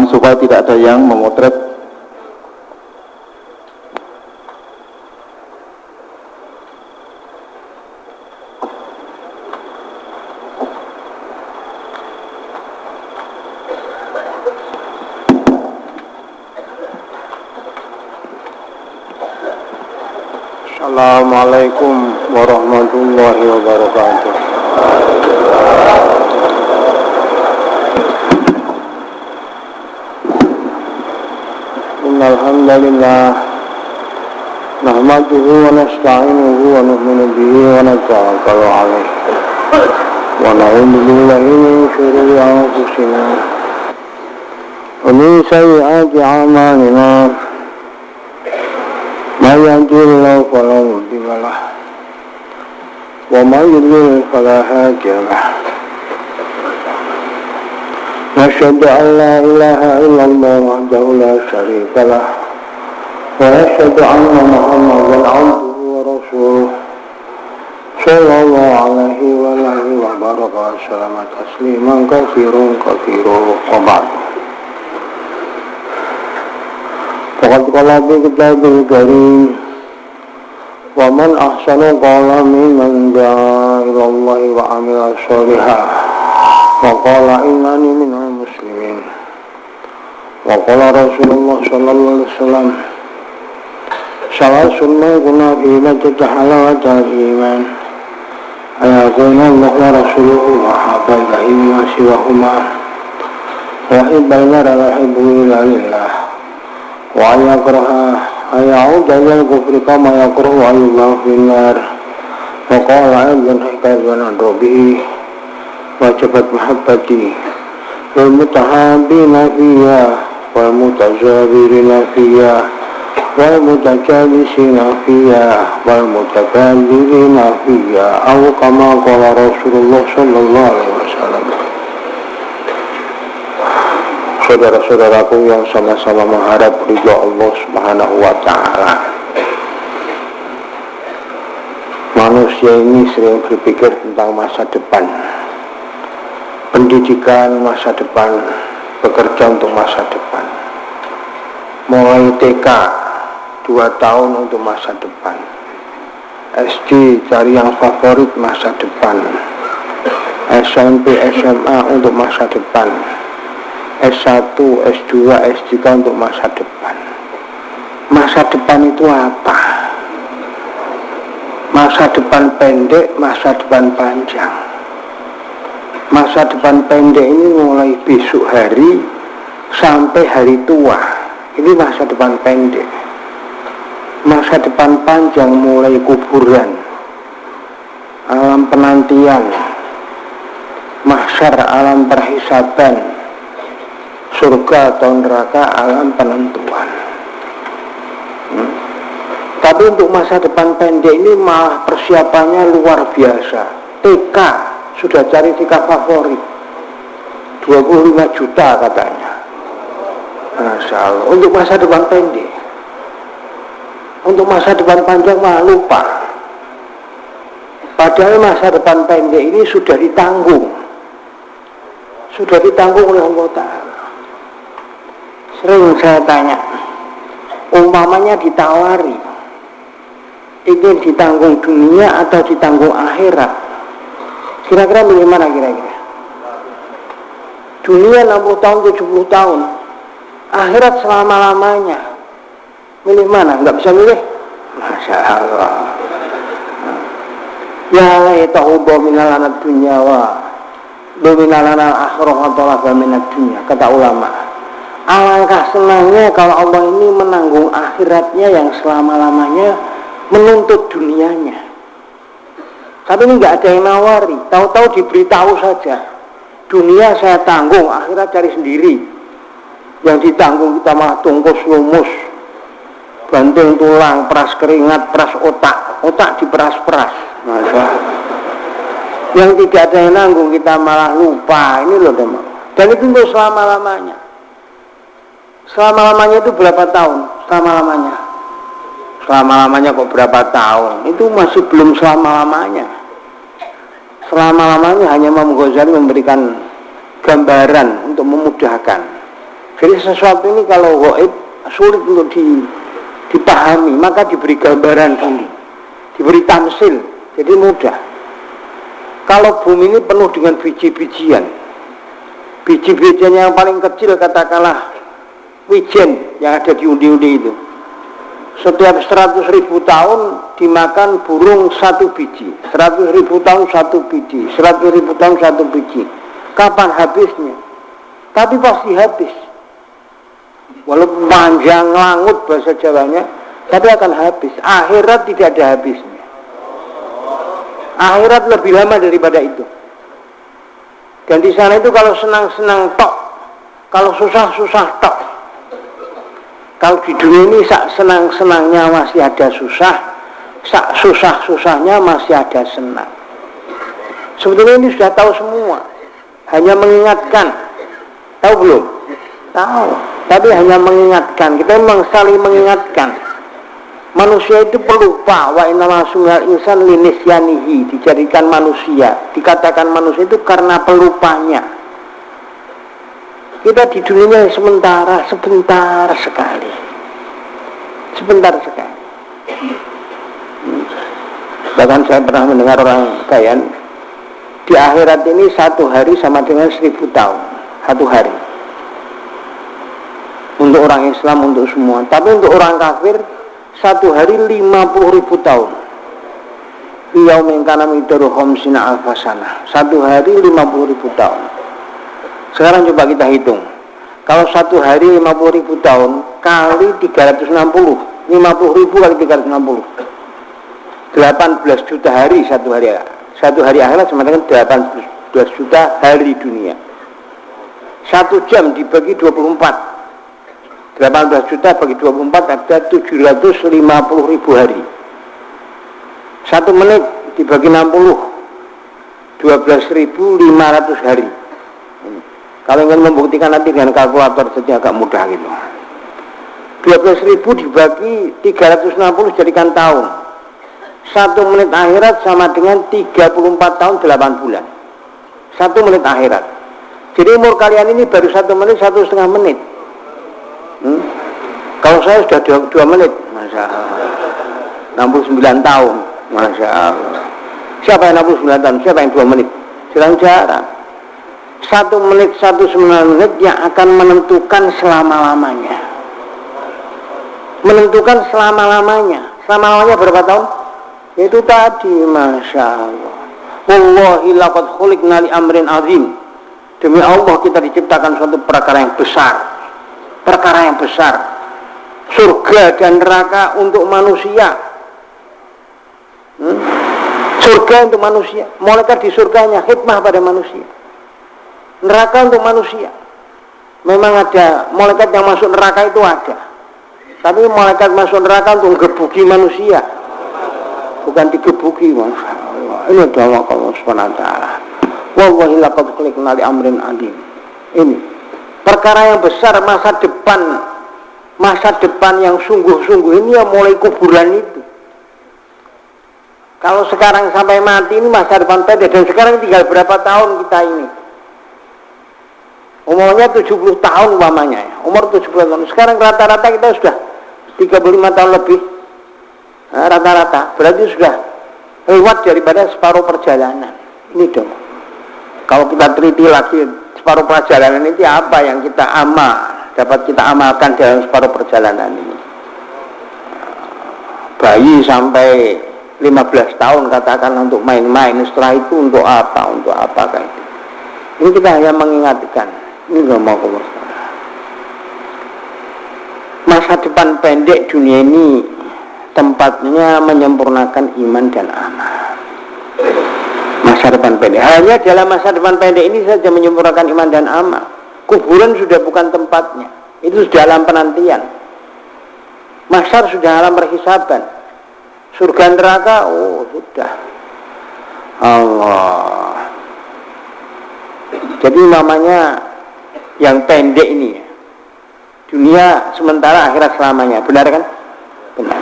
Mohon supaya tidak ada yang memotret. Assalamualaikum warahmatullahi wabarakatuh. Innal hamdalillah nahmaduhu wa nasta'inuhu wa nu'minu bihi wa natawakkalu 'alaihi wa na'udzu billahi min shururi anfusina wa min sayyi'ati a'malina. Man yahdihillahu fala mudilla lahu wa man yudlil fala hadiya lahu. Asyhadu an la ilaha illallah wahdahu la syarika lah wa asyhadu anna Muhammadan 'abduhu wa rasuluh sallallahu alaihi wa alihi wa baraka wa sallama tasliman katsiran wa ba'd. Faqad qala bi kitabil karim wa man ahsanu qawlan mimman da'a ila Allah wa 'amila shalihan wa qala innani minal muslimin. Wa qala Rasulullah sallallahu alaihi wasallam salasun ma kunna fi halawata al-iman ayakuna Allah wa rasuluhu wa habba ilahi ma siwahuma wa hibbayna rahibu ila lillah wa ayakraha ayauda ilal kufri kama yakrahu ayullahu finnar. Wa qala aydan hikayatan an-rabihi wajibat mahabbati wal mutahabina fiyya wal mutazawirina fiyya wal mutajalisina fiyya wal mutakallirina fiyya aw kama qala Rasulullah sallallahu alaihi wasallam. Saudara-saudaraku yang sama-sama mengharap ridha Allah Subhanahu wa taala. Manusia ini sering berpikir tentang masa depan. Pendidikan masa depan, bekerja untuk masa depan. Mulai TK 2 tahun untuk masa depan, SD cari yang favorit masa depan, SMP SMA untuk masa depan, S1 S2 S3 untuk masa depan. Masa depan itu apa? Masa depan pendek, masa depan panjang. Masa depan pendek ini mulai besok hari sampai hari tua. Ini masa depan pendek. Masa depan panjang mulai kuburan, alam penantian, mahsyar, alam perhisaban, surga atau neraka, alam penentuan. Tapi untuk masa depan pendek ini malah persiapannya luar biasa. TK sudah cari tiga favorit 25 juta katanya. Masya Allah. Untuk masa depan pendek. Untuk masa depan panjang malah lupa. Padahal masa depan pendek ini sudah ditanggung. Sudah ditanggung oleh Allah Ta'ala. Sering saya tanya, umpamanya ditawari, ingin ditanggung dunia atau ditanggung akhirat, kira-kira milih mana kira-kira? Dunia 60 tahun, 70 tahun, akhirat selama-lamanya, milih mana? Enggak bisa milih? Masya Allah. Ya laitahu minal anad dunya wa minal anal akhirah atau minad dunya, kata ulama. Alangkah senangnya kalau Allah ini menanggung akhiratnya yang selama-lamanya menuntut dunianya. Tapi ini nggak ada yang nawari, tahu-tahu diberitahu saja. Dunia saya tanggung, akhirat cari sendiri. Yang ditanggung kita malah tungkus lumus, banting tulang, peras keringat, peras otak diperas-peras. Masa yang tidak ada yang nanggung kita malah lupa. Ini loh teman. Dan itu untuk selama-lamanya. Selama-lamanya itu berapa tahun? Selama-lamanya. Selama-lamanya kok berapa tahun? Itu masih belum selama-lamanya. Selama-lamanya hanya Imam Ghazali memberikan gambaran untuk memudahkan. Jadi sesuatu ini kalau gaib sulit untuk dipahami, maka diberi gambaran dulu, diberi tamsil, jadi mudah. Kalau bumi ini penuh dengan biji-bijian, biji-bijian yang paling kecil katakanlah wijen yang ada di undi-undi itu, setiap 100.000 tahun dimakan burung satu biji, 100.000 tahun satu biji, 100.000 tahun satu biji. Kapan habisnya? Tapi pasti habis. Walaupun panjang langut bahasa Jawanya, tapi akan habis. Akhirat tidak ada habisnya. Akhirat lebih lama daripada itu. Dan di sana itu kalau senang-senang tok, kalau susah-susah tok. Kalau di dunia ini sak senang-senangnya masih ada susah, sak susah-susahnya masih ada senang. Sebetulnya ini sudah tahu semua, hanya mengingatkan. Tahu belum? Tahu, tapi hanya mengingatkan. Kita memang saling mengingatkan. Manusia itu pelupa. Wa innama sumiyal insan linisyanihi, dijadikan manusia, dikatakan manusia itu karena pelupanya. Kita di dunia sebentar sekali. Sebentar sekali. Bahkan saya pernah mendengar orang kayan, di akhirat ini 1 hari sama dengan 1000 tahun. 1 hari. Untuk orang Islam, untuk semua. Tapi untuk orang kafir 1 hari 50.000 tahun. Yaumin kana miqdaruhu khamsina alfa sanah. 1 hari 50.000 tahun. Sekarang coba kita hitung. Kalau 1 hari 50.000 tahun kali 360, 50.000 kali 360, 18 juta hari 1 hari. 1 hari akhirat sama dengan 18 juta hari dunia. 1 jam dibagi 24, 18 juta bagi 24 ada 750.000 hari. 1 menit dibagi 60, 12.500 hari. Kalau ingin membuktikan nanti dengan kalkulator saja agak mudah gitu. 12.000 dibagi 360 jadikan tahun. 1 menit akhirat sama dengan 34 tahun 8 bulan. 1 menit akhirat. Jadi umur kalian ini baru 1 menit, 1,5 menit. Kalau saya sudah 2 menit, Masya Allah. 69 tahun, Masya Allah. Siapa yang 69 tahun? Siapa yang 2 menit? Jarang-jarang. 1 menit, 1,9 menit yang akan menentukan selama-lamanya. Menentukan selama-lamanya. Selama-lamanya berapa tahun? Itu tadi, Masya Allah. Wallahi laqad khuliqna li amrin azim. Demi Allah kita diciptakan suatu perkara yang besar. Perkara yang besar. Surga dan neraka untuk manusia. Surga untuk manusia. Malaikat di surganya khidmah pada manusia. Neraka untuk manusia. Memang ada malaikat yang masuk neraka itu ada. Tapi malaikat masuk neraka untuk menggebuki manusia. Bukan digebuki, Masya Allah. Ini adalah Allah Subhanahu wa taala. Wallahi laqad khuliqna li amrin adim. Ini perkara yang besar, masa depan yang sungguh-sungguh ini ya mulai kuburan itu. Kalau sekarang sampai mati ini masa depan pendek, dan sekarang tinggal berapa tahun kita ini? Umurnya 70 tahun umpamanya ya. Umur 70 tahun. Sekarang rata-rata kita sudah 35 tahun lebih. Nah, rata-rata. Berarti sudah lewat daripada separuh perjalanan. Ini dong. Kalau kita teliti lagi separuh perjalanan itu apa yang kita dapat kita amalkan dalam separuh perjalanan ini. Bayi sampai 15 tahun katakan untuk main-main, setelah itu untuk apa kayak itu. Ini kita hanya mengingatkan. Ini gak mau masa depan pendek dunia ini tempatnya menyempurnakan iman dan amal. Masa depan pendek hanya dalam masa depan pendek ini saja menyempurnakan iman dan amal. Kuburan sudah bukan tempatnya, itu sudah alam penantian. Mahsyar sudah alam perhisaban. Surga neraka sudah Allah. Jadi namanya yang pendek ini ya. Dunia sementara, akhirat selamanya. Benar kan? Benar.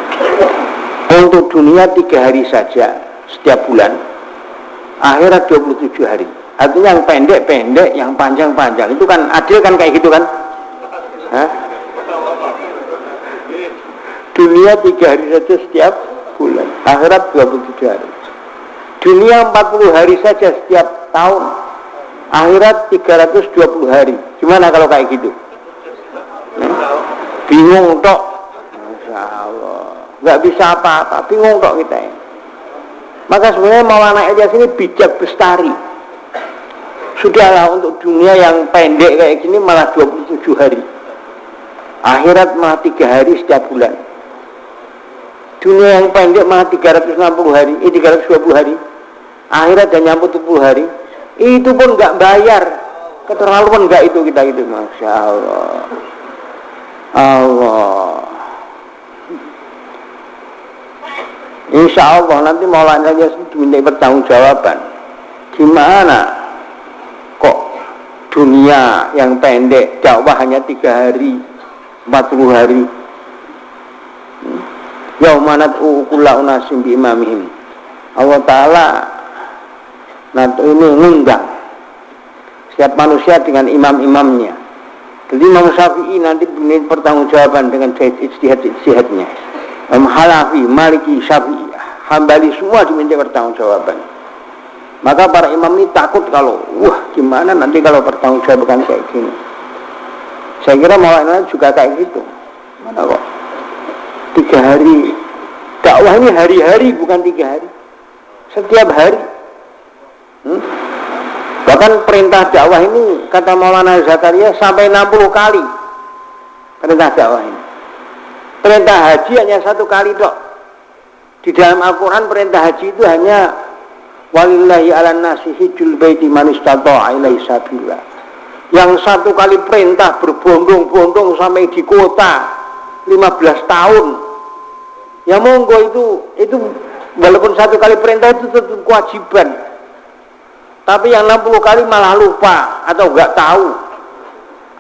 Untuk dunia 3 hari saja setiap bulan. Akhirat 27 hari. Artinya yang pendek-pendek, yang panjang-panjang. Itu kan adil kan kayak gitu kan? Hah? Dunia 3 hari saja setiap bulan, akhirat 27 hari. Dunia 40 hari saja setiap tahun, akhirat 320 hari. Gimana kalau kayak gitu? Bingung tok. Masya Allah, nggak bisa apa-apa, bingung tok kita ya. Maka sebenarnya Maulana Ilyas ini bijak bestari. Sudahlah, untuk dunia yang pendek kayak gini malah 27 hari, akhirat malah 3 hari setiap bulan. Dunia yang pendek malah 360 hari, 320 hari, akhirat dan nyampe 70 hari. Itu pun nggak bayar, keterlaluan nggak itu kita itu, masya Allah. Allah. Insya Allah nanti Maulana Ilyas diminta pertanggungjawaban. Gimana kok dunia yang pendek dakwah hanya 3 hari, 40 hari. Yaumanat ukula unasim bi imamihim. Allah Ta'ala nanti ini ngundang setiap manusia dengan imam-imamnya. Jadi Imam Syafi'i nanti diminta pertanggungjawaban dengan ijtihad-ijtihadnya. Imam Hanafi, Maliki, Syafi'i, Hambali semua diminta pertanggungjawaban. Maka para imam ini takut kalau gimana nanti kalau pertanggungjawaban kayak gini. Saya kira Maulana juga kayak gitu. Mana kok 3 hari dakwah ini hari-hari, bukan 3 hari, setiap hari. Bahkan perintah dakwah ini kata Maulana Zakaria sampai 60 kali perintah dakwah ini. Perintah haji hanya 1 kali dok. Di dalam Al-Quran perintah haji itu hanya walillahi ala nasi hijjul baiti man istata'a ilaihi sabila. Yang 1 kali perintah berbondong-bondong sampai di kota 15 tahun. Ya monggo itu walaupun 1 kali perintah itu tetap kewajiban. Tapi yang 60 kali malah lupa atau enggak tahu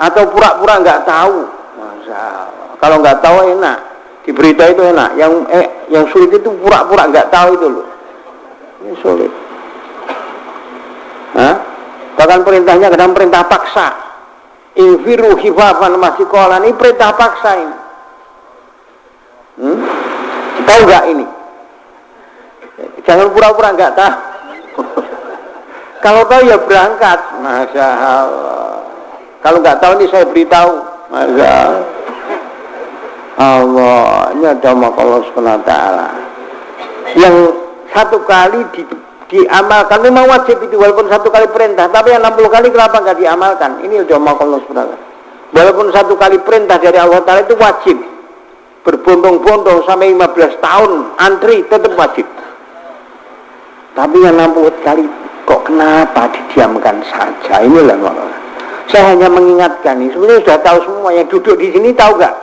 atau pura-pura enggak tahu. Masya Allah. Kalau enggak tahu enak, diberita itu enak. Yang sulit itu pura-pura enggak tahu itu loh. Ini sulit. Bahkan perintahnya kadang perintah paksa. Infiru khifafan masikolan, ini perintah paksa ini. Tahu enggak ini? Jangan pura-pura enggak tahu. Kalau tahu ya berangkat. Masya Allah. Kalau enggak tahu ini saya beritahu. Masya Allah. Ini ada Allah Subhanahu wa ta'ala. Yang 1 kali diamalkan memang wajib itu walaupun 1 kali perintah, tapi yang 60 kali kenapa enggak diamalkan? Ini udah Allah Subhanahu wa ta'ala. Walaupun 1 kali perintah dari Allah Ta'ala itu wajib, berbondong-bondong sampai 15 tahun antri tetap wajib. Tapi yang 60 kali kok kenapa didiamkan saja? Inilah masalah. Saya hanya mengingatkan ini. Sebenarnya sudah tahu semua yang duduk di sini, tahu gak?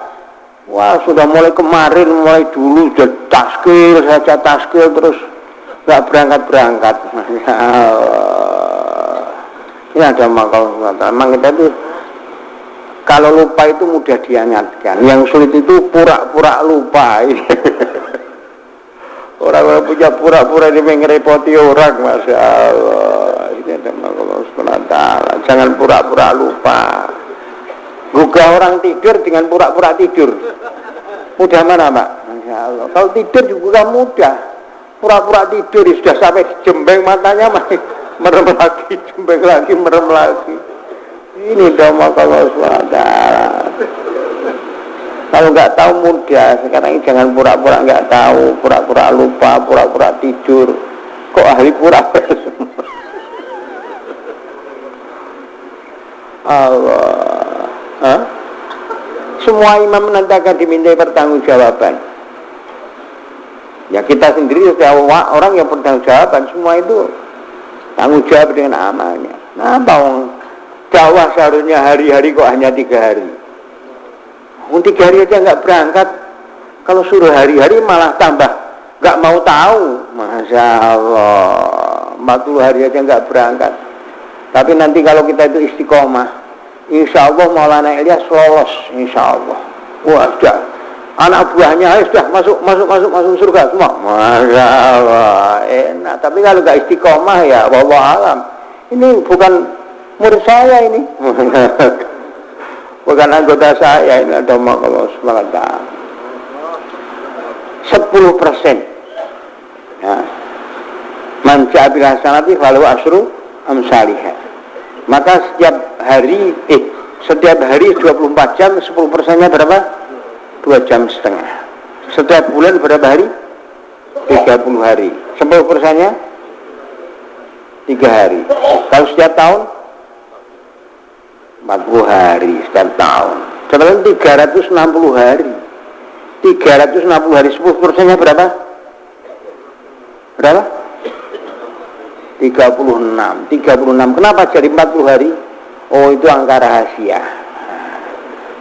Wah, sudah mulai kemarin, mulai dulu sudah taskil saja, taskil terus gak berangkat-berangkat. Ini ada makhluk. Memang kita itu kalau lupa itu mudah diingatkan. Yang sulit itu pura-pura lupa. Orang-orang punya pura-pura ini mengerepoti orang, Masya Allah. Ini ada Allah Subhanahu wa ta'ala. Jangan pura-pura lupa. Gugah orang tidur dengan pura-pura tidur. Mudah mana, Pak? Masya Allah. Kalau tidur juga mudah. Pura-pura tidur sudah sampai jembeng matanya masih merem lagi, jembeng lagi, merem lagi. Ini dhamma Allah Subhanahu wa ta'ala. Kalau nggak tahu mudah, sekarang ini jangan pura-pura nggak tahu, pura-pura lupa, pura-pura tidur. Kok ahli pura-pura semua? Allah. Semua imam nanti akan dimintai pertanggungjawaban. Ya kita sendiri sudah orang yang pertanggungjawaban, semua itu tanggung jawab dengan amalnya. Nah, bang, dakwah seharusnya hari-hari kok hanya 3 hari. 3 hari aja nggak berangkat, kalau suruh hari-hari malah tambah nggak mau tahu. Masya Allah, 40 hari aja nggak berangkat. Tapi nanti kalau kita itu istiqomah, insya Allah Maulana Ilyas lolos, insya Allah. Wah, sudah anak buahnya sudah masuk surga semua. Masya Allah, enak. Tapi kalau nggak istiqomah ya, wallahu alam. Ini bukan murid saya ini. bukan anggota saya, ini ada Allah Subhanahu wa ta'ala. 10%. Ya. Man ja'a bil hasanati falahu asyru amsalihha. Maka setiap hari 24 jam 10%-nya berapa? 2 jam setengah. Setiap bulan berapa hari? 30 hari. 10%-nya 3 hari. Kalau setiap tahun 40 hari setiap tahun. Sebenarnya 360 hari. 360 hari 10%-nya berapa? Berapa? 36. Kenapa jadi 40 hari? Oh, itu angka rahasia.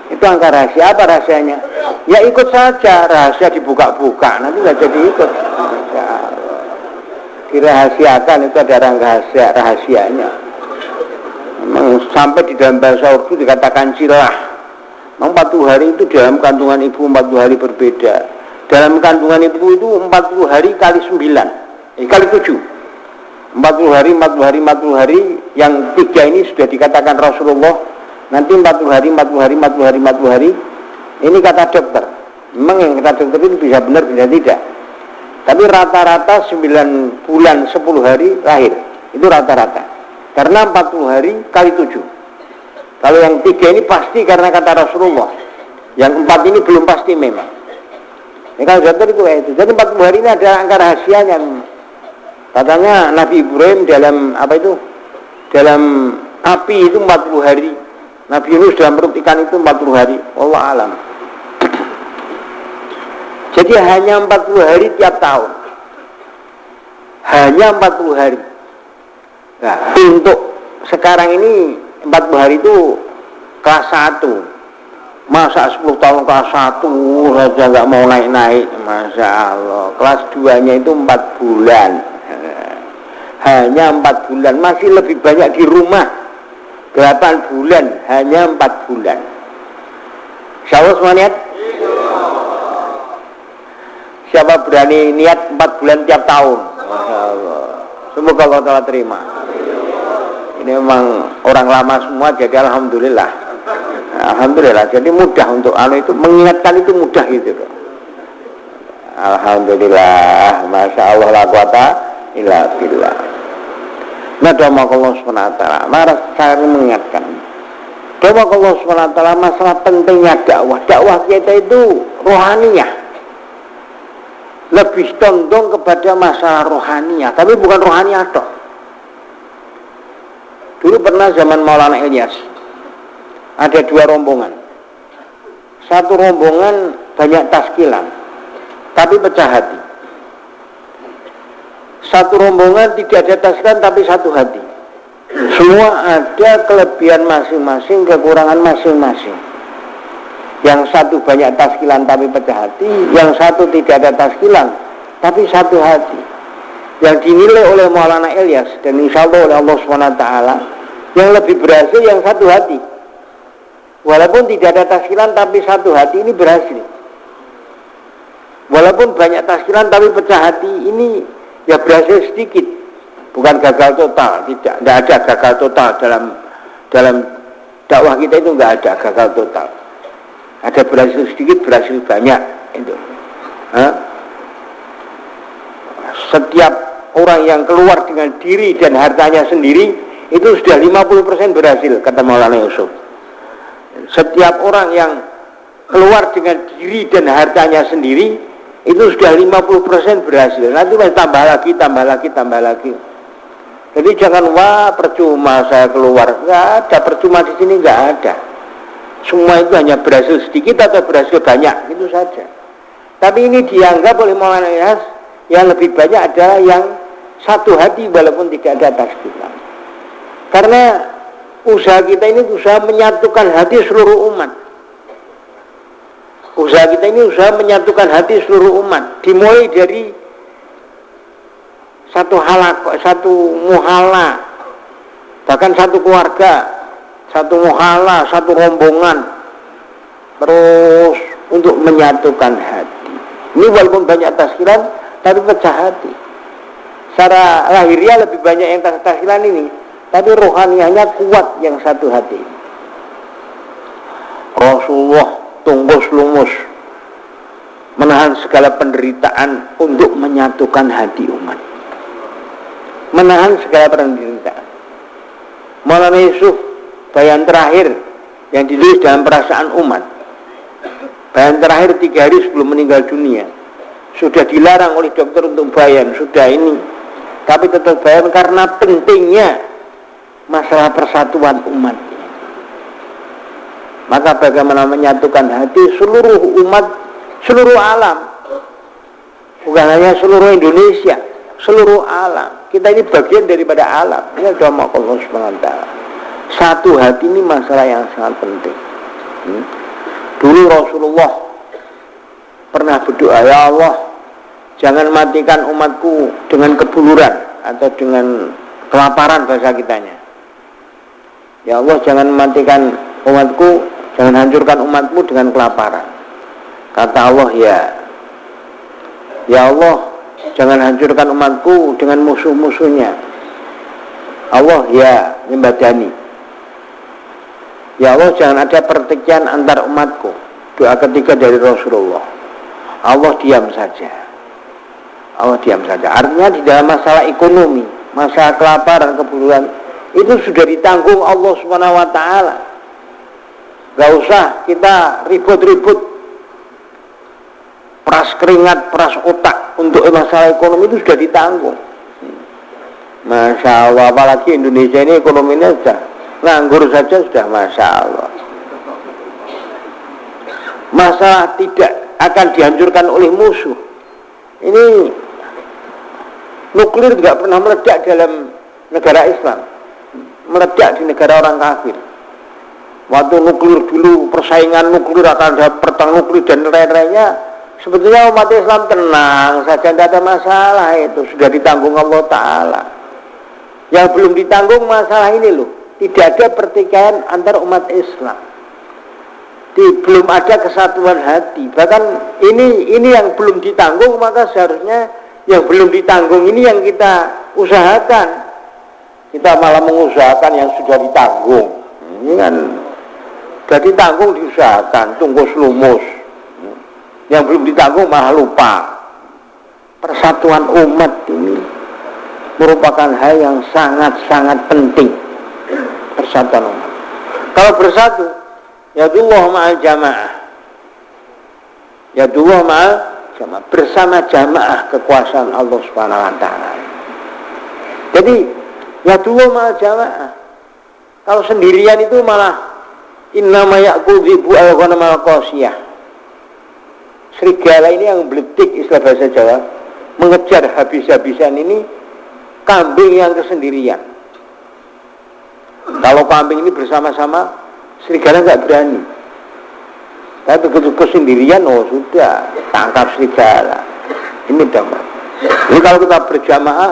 Itu angka rahasia. Apa rahasianya? Ya ikut saja, rahasia dibuka-buka. Nanti nggak jadi ikut. Dirahasiakan, itu ada rahasianya. Memang sampai di dalam bahasa Urdu dikatakan cilah. Memang 40 hari itu dalam kandungan ibu 40 hari berbeda. Dalam kandungan ibu itu 40 hari kali 9, kali 7. 40 hari, yang 3 ini sudah dikatakan Rasulullah. Nanti 40 hari. Ini kata dokter. Memang yang kata dokter itu bisa benar, bisa tidak. Tapi rata-rata 9 bulan 10 hari lahir. Itu rata-rata. Karena 40 hari kali 7. Kalau yang 3 ini pasti karena kata Rasulullah. Yang 4 ini belum pasti memang. Ini kalau dokter itu itu. Jadi 40 hari ini ada angka rahasianya. Katanya Nabi Ibrahim dalam dalam api itu 40 hari. Nabi Yunus dalam perut ikan itu 40 hari. Wallahu alam. Jadi hanya 40 hari tiap tahun. Hanya 40 hari. Nah, untuk sekarang ini 40 hari itu kelas 1. Masa 10 tahun kelas 1 saja nggak mau naik-naik. Masya Allah. Kelas 2-nya itu 4 bulan. Hanya 4 bulan. Masih lebih banyak di rumah. 8 bulan. Hanya 4 bulan. Insyaallah semua niat? Siapa berani niat 4 bulan tiap tahun? Masya Allah. Semoga Allah Ta'ala terima. Ini memang orang lama semua, jadi alhamdulillah. Alhamdulillah. Jadi mudah untuk itu mengingatkan itu mudah gitu. Alhamdulillah. Masya Allah la quwata illa billah. Nah, doa Allah SWT marah saya mengingatkan. Doa Allah SWT masalah pentingnya dakwah. Dakwah kita itu rohaniyah. Lebih condong kepada masalah rohaniyah, tapi bukan rohaniyah toh. Dulu pernah zaman Maulana Ilyas ada 2 rombongan. Satu rombongan banyak taskilan, tapi pecah hati. Satu rombongan tidak ada taskilan tapi satu hati. Semua ada kelebihan masing-masing, kekurangan masing-masing. Yang satu banyak taskilan tapi pecah hati, yang satu tidak ada taskilan tapi satu hati. Yang dinilai oleh Maulana Ilyas dan insya Allah oleh Allah SWT, yang lebih berhasil yang satu hati. Walaupun tidak ada taskilan tapi satu hati ini berhasil. Walaupun banyak taskilan tapi pecah hati ini ya berhasil sedikit. Bukan gagal total, tidak ada gagal total dalam dakwah kita itu nggak ada gagal total. Ada berhasil sedikit, berhasil banyak itu. Setiap orang yang keluar dengan diri dan hartanya sendiri itu sudah 50% berhasil, kata Maulana Yusuf. Setiap orang yang keluar dengan diri dan hartanya sendiri itu sudah 50% berhasil. Nanti masih tambah lagi. Jadi jangan percuma saya keluar. Nggak ada percuma di sini, nggak ada. Semua itu hanya berhasil sedikit atau berhasil banyak, itu saja. Tapi ini dianggap oleh Maulana Ilyas yang lebih banyak adalah yang satu hati walaupun tidak ada taskilan. Karena usaha kita ini usaha menyatukan hati seluruh umat. Usaha kita ini usaha menyatukan hati seluruh umat. Dimulai dari satu muhala, bahkan satu keluarga, satu muhala, satu rombongan, terus untuk menyatukan hati. Ini walaupun banyak taskilan, tapi pecah hati. Secara lahiriah lebih banyak yang taskilan ini, tapi rohaniahnya kuat yang satu hati. Rasulullah tunggus lumus menahan segala penderitaan untuk menyatukan hati umat. Menahan segala penderitaan. Maulana Yusuf, bayan terakhir yang ditulis dalam perasaan umat. Bayan terakhir 3 hari sebelum meninggal dunia. Sudah dilarang oleh dokter untuk bayan, sudah ini. Tapi tetap bayan karena pentingnya masalah persatuan umat. Maka bagaimana menyatukan hati seluruh umat, seluruh alam. Bukan hanya seluruh Indonesia, seluruh alam. Kita ini bagian daripada alam. Ini adalah Allah Subhanahu wa taala. Satu hati ini masalah yang sangat penting. Dulu Rasulullah pernah berdoa, ya Allah, jangan matikan umatku dengan kebuluran atau dengan kelaparan bahasa kitanya. Ya Allah, jangan matikan umatku, jangan hancurkan umatmu dengan kelaparan. Kata Allah, ya Allah, jangan hancurkan umatku dengan musuh-musuhnya. Allah, ya nyembadani. Ya Allah, jangan ada pertikaian antar umatku. Doa ketiga dari Rasulullah. Allah diam saja. Allah diam saja. Artinya di dalam masalah ekonomi, masalah kelaparan, kebuluran, itu sudah ditanggung Allah Subhanahu wa taala. Gak usah kita ribut-ribut peras keringat, peras otak untuk masalah ekonomi, itu sudah ditanggung. Masya Allah, apalagi Indonesia ini ekonominya sudah nganggur saja sudah Masya Allah. Masalah tidak akan dihancurkan oleh musuh. Ini nuklir tidak pernah meledak dalam negara Islam, meledak di negara orang kafir. Waktu nuklir dulu, persaingan nuklir akan ada perang nuklir dan lain-lainnya, sebetulnya umat Islam tenang saja, tidak ada masalah, itu sudah ditanggung Allah Ta'ala. Yang belum ditanggung masalah ini loh, tidak ada pertikaian antar umat Islam, belum ada kesatuan hati. Bahkan ini yang belum ditanggung, maka seharusnya yang belum ditanggung ini yang kita usahakan. Kita malah mengusahakan yang sudah ditanggung. Ini kan sudah ditanggung diusahakan, tunggu selumus. Yang belum ditanggung malah lupa. Persatuan umat ini merupakan hal yang sangat-sangat penting. Persatuan umat. Kalau bersatu, yadullah ma'al jamaah. Yadullah ma'al jamaah. Bersama jamaah kekuasaan Allah Subhanahu wa taala. Jadi yadullah ma'al jamaah. Kalau sendirian itu malah innama ya'kul dhibu al-ghanam al-qasiyah. Serigala ini yang beletik, istilah bahasa Jawa, mengejar habis-habisan ini kambing yang kesendirian. Kalau kambing ini bersama-sama, serigala nggak berani. Tapi begitu kesendirian, oh sudah, tangkap serigala. Ini damai. Jadi kalau kita berjamaah,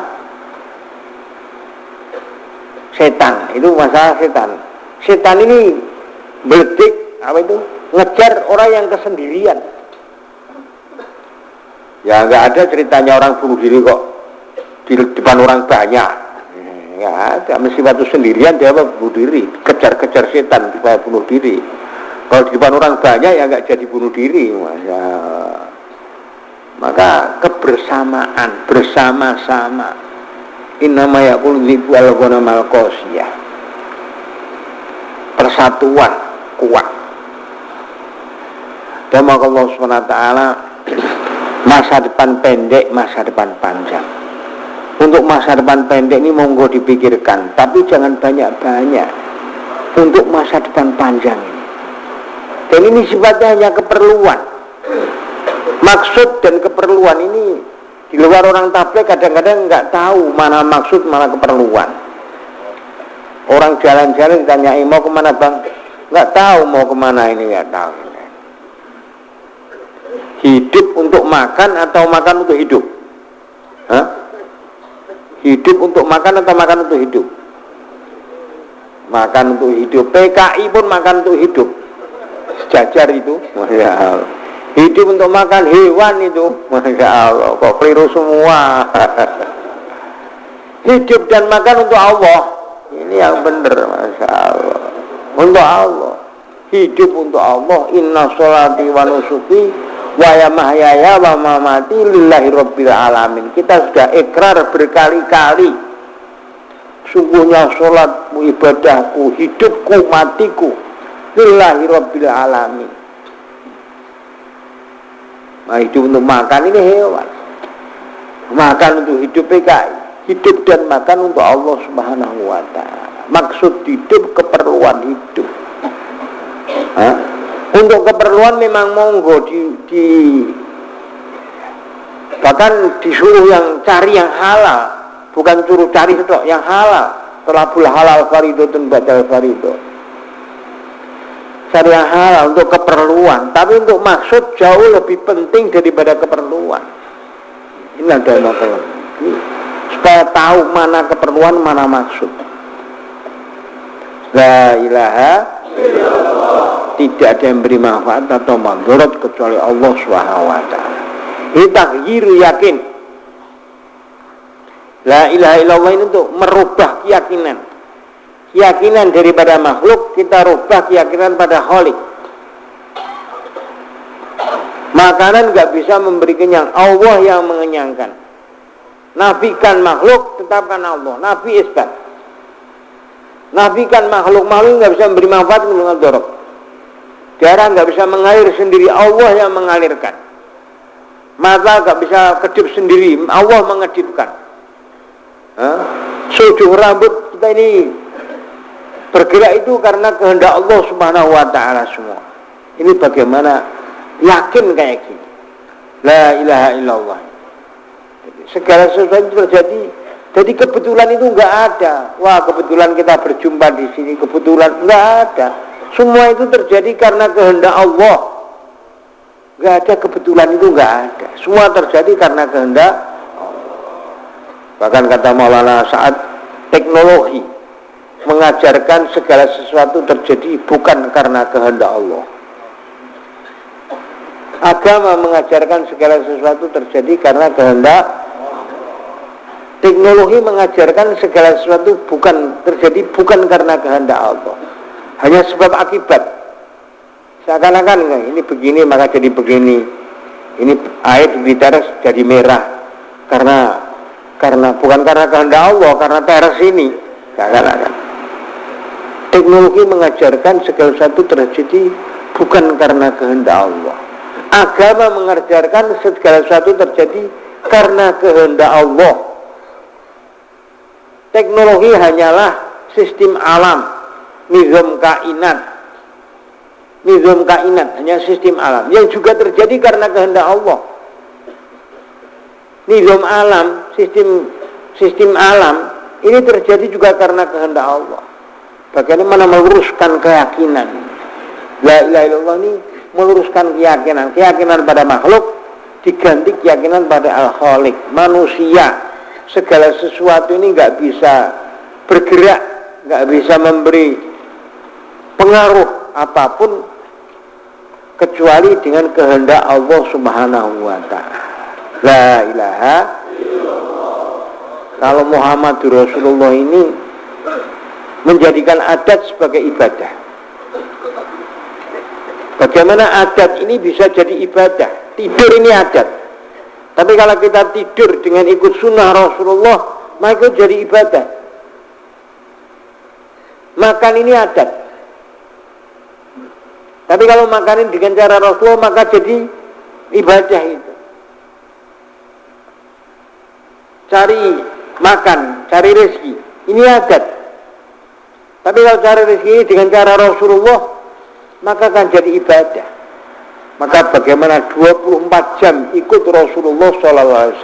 setan, itu masalah setan. Setan ini beledik, apa itu? Ngejar orang yang kesendirian. Ya nggak ada ceritanya orang bunuh diri kok di depan orang banyak. Nggak ada, mesti waktu sendirian dia bunuh diri, kejar-kejar setan supaya bunuh diri. Kalau di depan orang banyak ya nggak jadi bunuh diri, maka kebersamaan, bersama-sama. Innama yaqulu dhibu al-ghanam al-qasiyah. Persatuan kuat. Dan maka Allah SWT, masa depan pendek, masa depan panjang. Untuk masa depan pendek ini monggo dipikirkan, tapi jangan banyak-banyak untuk masa depan panjang ini. Dan ini sifatnya hanya keperluan. Maksud dan keperluan ini di luar orang tabligh kadang-kadang nggak tahu mana maksud, mana keperluan. Orang jalan-jalan ditanyai mau kemana bang, nggak tahu mau kemana ini, nggak tahu. Hidup untuk makan atau makan untuk hidup? Hah? Hidup untuk makan atau makan untuk hidup? Makan untuk hidup. PKI pun makan untuk hidup. Sejajar itu, Masya Allah. Hidup untuk makan hewan itu, Masya Allah. Kok keliru semua. Hidup dan makan untuk Allah. Ini yang benar, Masya Allah. Untuk Allah. hidup untuk Allah. Inna sholati wa nusuki wa ya mahyaya wa mamati lillahi rabbil alamin. Kita sudah ikrar berkali-kali, sungguhnya sholatmu, ibadahku, hidupku, matiku lillahi rabbil alamin. Nah, hidup untuk makan ini hewan, makan untuk hidup PKI, hidup dan makan untuk Allah Subhanahu wa ta'ala. Maksud hidup keperluan hidup. Untuk keperluan memang monggo bahkan disuruh yang cari yang halal, bukan suruh cari stok yang halal. Talabul halal faridotun badal faridot. Cari yang halal untuk keperluan, tapi untuk maksud jauh lebih penting daripada keperluan. Ini ada masalah. Supaya tahu mana keperluan, mana maksud. La ilaha illallah. Tidak ada yang beri manfaat atau mandorot kecuali Allah Subhanahu wa ta'ala. Ini taghyiru yakin. La ilaha illallah ini untuk merubah keyakinan. Keyakinan daripada makhluk, kita rubah keyakinan pada Khalik. Makanan gak bisa memberi kenyang, Allah yang mengenyangkan. Nafikan makhluk, tetapkan Allah. Nafi isbat. Nafikan makhluk gak bisa memberi manfaat dengan dorok. Darah gak bisa mengalir sendiri, Allah yang mengalirkan. Mata gak bisa kedip sendiri, Allah mengedipkan. Sujud rambut kita ini bergerak itu karena kehendak Allah Subhanahu wa ta'ala semua. Ini bagaimana yakin kayak gini. La ilaha illallah. Segala sesuatu terjadi. Jadi kebetulan itu enggak ada. Wah, kebetulan kita berjumpa di sini, kebetulan enggak ada. Semua itu terjadi karena kehendak Allah. Enggak ada kebetulan itu, enggak ada. Semua terjadi karena kehendak Allah. Bahkan kata Maulana Sa'ad, teknologi mengajarkan segala sesuatu terjadi bukan karena kehendak Allah. Agama mengajarkan segala sesuatu terjadi karena kehendak. Teknologi mengajarkan segala sesuatu terjadi bukan karena kehendak Allah. Hanya sebab akibat. Seakan-akan ini begini maka jadi begini. Ini air di teras jadi merah karena bukan karena kehendak Allah, karena teras ini. Seakan-akan. Teknologi mengajarkan segala sesuatu terjadi bukan karena kehendak Allah. Agama mengajarkan segala sesuatu terjadi karena kehendak Allah. Teknologi hanyalah sistem alam, nizam kainat. Nizam kainat hanya sistem alam yang juga terjadi karena kehendak Allah. Nizam alam, sistem alam ini terjadi juga karena kehendak Allah. Bagaimana meluruskan keyakinan. La ilaha illallah ini meluruskan keyakinan pada makhluk diganti keyakinan pada Al-Khaliq, manusia. Segala sesuatu ini enggak bisa bergerak, enggak bisa memberi pengaruh apapun kecuali dengan kehendak Allah Subhanahu wa ta'ala. La ilaha illallah. Kalau Muhammadur Rasulullah ini menjadikan adat sebagai ibadah. Bagaimana adat ini bisa jadi ibadah? Tidur ini adat. Tapi kalau kita tidur dengan ikut sunnah Rasulullah, maka itu jadi ibadah. Makan ini adat. Tapi kalau makan dengan cara Rasulullah, maka jadi ibadah itu. Cari makan, cari rezeki, ini adat. Tapi kalau cari rezeki dengan cara Rasulullah, maka akan jadi ibadah. Maka bagaimana 24 jam ikut Rasulullah SAW.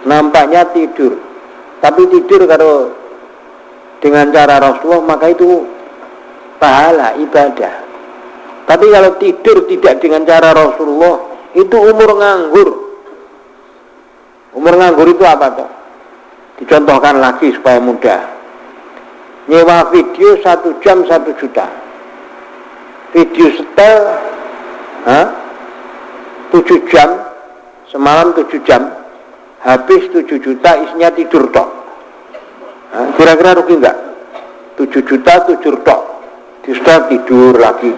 Nampaknya tidur, tapi tidur kalau dengan cara Rasulullah, maka itu pahala ibadah. Tapi kalau tidur tidak dengan cara Rasulullah, itu umur nganggur. Umur nganggur itu apa toh? Dicontohkan lagi supaya mudah. Nyewa video 1 jam 1 juta. Video setel 7 jam, semalam 7 jam, habis 7 juta isinya tidur tok. Kira-kira rugi enggak? 7 juta tidur tok. Sudah tidur lagi.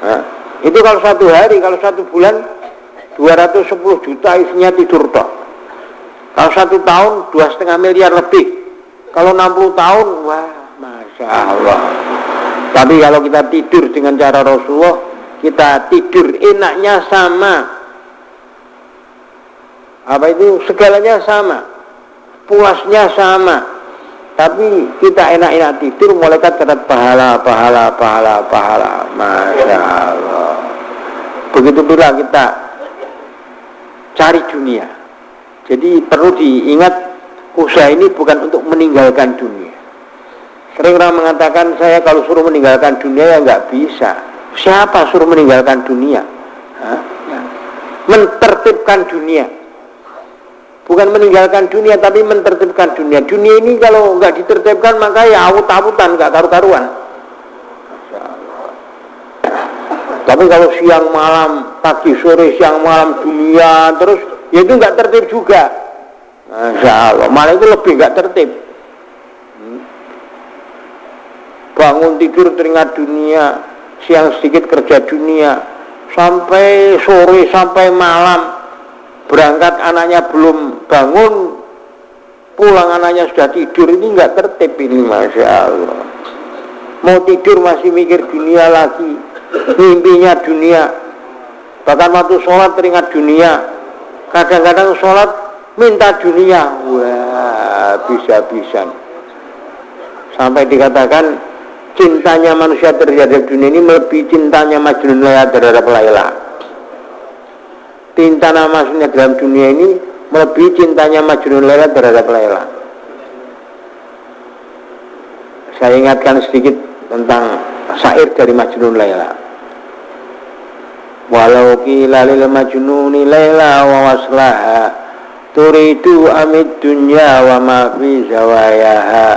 Nah, itu kalau 1 hari, kalau 1 bulan 210 juta isinya tidur tok. Kalau 1 tahun 2,5 miliar lebih. Kalau 60 tahun, wah, masya Allah. Tapi kalau kita tidur dengan cara Rasulullah, kita tidur enaknya sama. Apa itu? Segalanya sama, puasnya sama. Tapi kita enak-enak tidur, malaikat catat pahala. Masya Allah. Begitu pula kita cari dunia. Jadi perlu diingat, usaha ini bukan untuk meninggalkan dunia. Sering orang mengatakan, saya kalau suruh meninggalkan dunia ya nggak bisa. Siapa suruh meninggalkan dunia? Mentertibkan dunia. Bukan meninggalkan dunia, tapi mentertibkan dunia. Dunia ini kalau nggak ditertibkan, maka ya awut-awutan, nggak karu-karuan. Tapi kalau siang malam, pagi sore, siang malam, dunia terus, ya itu nggak tertib juga. Masya Allah, malah itu lebih nggak tertib. Bangun tidur teringat dunia, siang sedikit kerja dunia, sampai sore, sampai malam. Berangkat anaknya belum bangun, pulang anaknya sudah tidur, ini nggak tertib ini, Masya Allah. Mau tidur masih mikir dunia lagi, mimpinya dunia. Bahkan waktu sholat teringat dunia, kadang-kadang sholat minta dunia. Wah, bisa-bisa. Sampai dikatakan cintanya manusia terhadap dunia ini melebihi cintanya Majnun Laila terhadap Laila. Cinta maksudnya dalam dunia ini melebihi cintanya Majnun Laila terhadap Laila. Saya ingatkan sedikit tentang syair dari Majnun Laila. Walau qila lil majnuni Laila wa waslaha turidu amid dunya wa ma fi zawayaha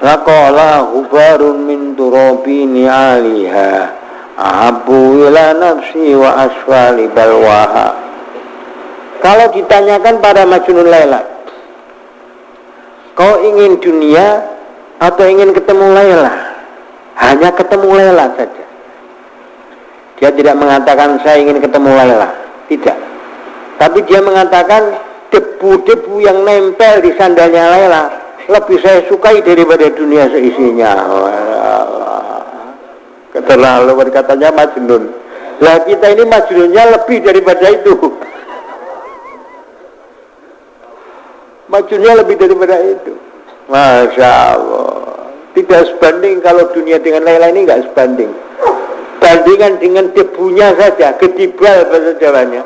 laqala hubarun min turabini aliha ahabbu ila nafsi wa asfali balwaha. Kalau ditanyakan pada Majnun Laila, kau ingin dunia atau ingin ketemu Laila? Hanya ketemu Laila saja. Dia tidak mengatakan saya ingin ketemu Laila, tidak. Tapi dia mengatakan debu-debu yang nempel di sandalnya Laila lebih saya sukai daripada dunia seisinya. Keterlaluan katanya Majnun. Lah kita ini Majnunnya lebih daripada itu. Majnunnya lebih daripada itu. Masya Allah. Tidak sebanding kalau dunia dengan Laila ini nggak sebanding. Bandingan dengan debunya saja, gedibal bahasa Jawanya.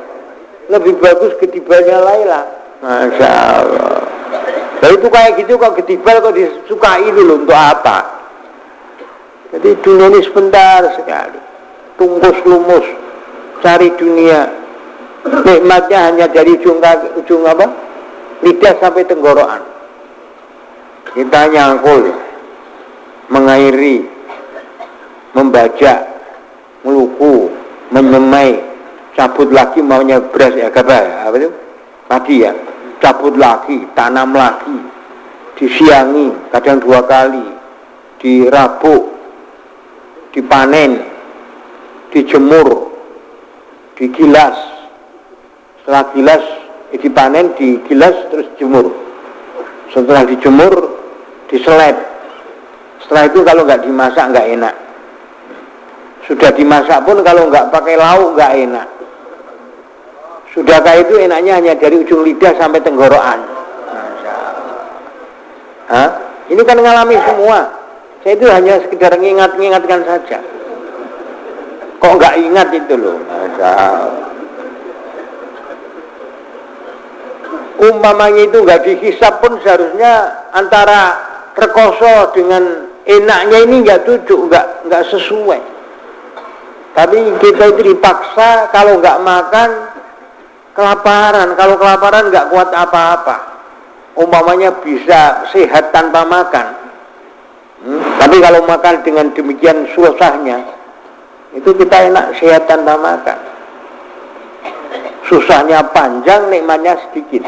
Lebih bagus gedibalnya Laila. Masya Allah. Nah itu kayak gitu kok gedibal kok disukai dulu untuk apa? Jadi dunia ini sebentar sekali, tungkus lumus, cari dunia, nikmatnya hanya dari ujung lidah sampai tenggorokan. Kita nyangkul, mengairi, membajak, meluku, menyemai, cabut lagi maunya beras ya apa itu? Padi ya, cabut lagi, tanam lagi, disiangi, kadang 2 kali, dirabuk, dipanen, dijemur, digilas. Setelah gilas, dipanen, digilas, terus jemur. Setelah dijemur, diseleb. Setelah itu kalau nggak dimasak nggak enak. Sudah dimasak pun kalau nggak pakai lauk nggak enak. Sudah kayak itu enaknya hanya dari ujung lidah sampai tenggorokan. Ini kan ngalami semua. Saya itu hanya sekedar mengingatkan saja. Kok nggak ingat itu loh, Masya Allah. Umpamanya itu nggak dihisap pun seharusnya antara rekoso dengan enaknya ini nggak cocok, nggak sesuai. Tapi kita itu dipaksa, kalau nggak makan kelaparan, kalau kelaparan nggak kuat apa-apa. Umpamanya bisa sehat tanpa makan. Tapi kalau makan dengan demikian susahnya, itu kita enak sehat tanpa makan. Susahnya panjang, nikmatnya sedikit.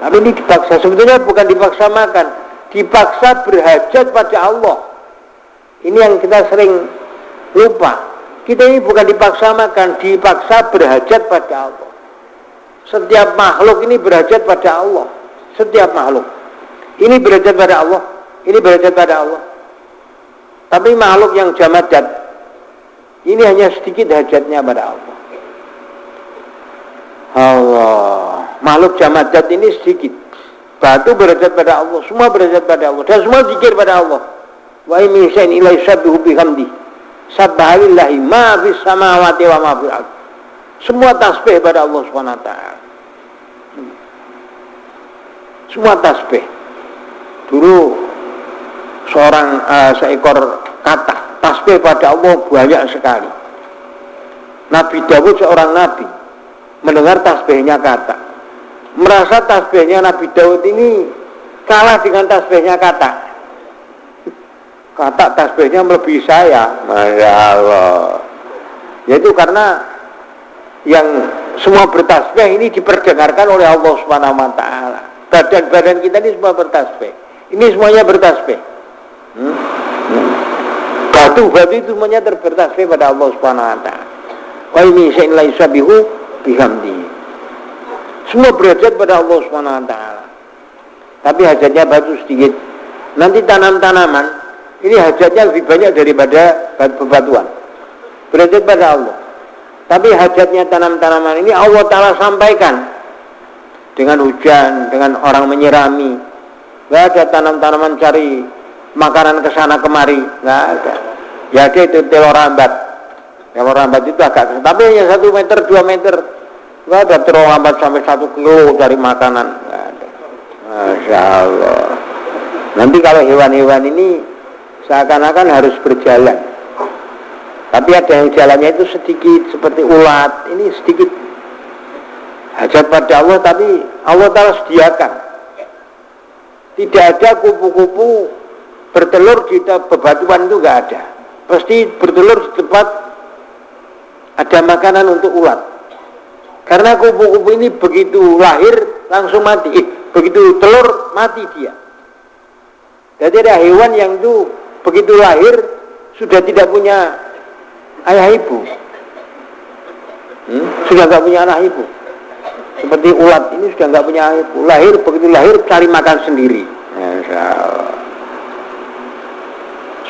Tapi ini dipaksa, sebetulnya bukan dipaksa makan, dipaksa berhajat pada Allah. Ini yang kita sering lupa. Kita ini bukan dipaksa makan, dipaksa berhajat pada Allah. Setiap makhluk ini berhajat pada Allah. Setiap makhluk ini berhajat pada Allah, ini berhajat pada Allah. Tapi makhluk yang jamadat ini hanya sedikit hajatnya pada Allah. Allah, makhluk jamadat ini sedikit. Batu berhajat pada Allah, semua berhajat pada Allah, dan semua zikir pada Allah. Wa min syai'in illa yusabbihu bihamdi. Subhanallahi ma fis samawati wa ma fil ardh. Semua tasbih pada Allah Subhanahu wa taala. Semua tasbih. Dulu seekor kata tasbih pada Allah banyak sekali. Nabi Dawud seorang nabi mendengar tasbihnya kata, merasa tasbihnya Nabi Dawud ini kalah dengan tasbihnya kata. Kata tasbihnya melebihi saya, Masya Allah. Yaitu karena yang semua bertasbih ini diperdengarkan oleh Allah Subhanahu wa taala. Badan-badan kita ini semua bertasbih. Ini semuanya bertasbih. Batu-batu itu semuanya bertasbih pada Allah Subhanahu wa taala. Wa min syai'in la yusabbihu bihamdihi. Semua berhajat pada Allah Subhanahu wa taala. Tapi hajatnya batu sedikit. Nanti tanam-tanaman ini hajatnya lebih banyak daripada bebatuan. Berhajat pada Allah. Tapi hajatnya tanam-tanaman ini Allah Ta'ala sampaikan dengan hujan, dengan orang menyirami. Gak ada tanam-tanaman cari makanan kesana kemari, gak ada. Ya ada itu telur rambat. Telur rambat itu agak, tapi hanya 1 meter, 2 meter. Gak ada telur rambat sampai 1 kilo cari makanan, gak ada. Masya Allah. Nanti kalau hewan-hewan ini seakan-akan harus berjalan, tapi ada yang jalannya itu sedikit, seperti ulat, ini sedikit hajat pada Allah, tapi Allah Ta'ala sediakan. Tidak ada kupu-kupu bertelur di bebatuan, itu gak ada. Pasti bertelur di tempat ada makanan untuk ulat. Karena kupu-kupu ini begitu lahir langsung mati, begitu telur mati dia. Jadi ada hewan yang itu begitu lahir sudah tidak punya ayah ibu, sudah nggak punya anak ibu. Seperti ulat ini sudah nggak punya ayah ibu, lahir begitu lahir cari makan sendiri.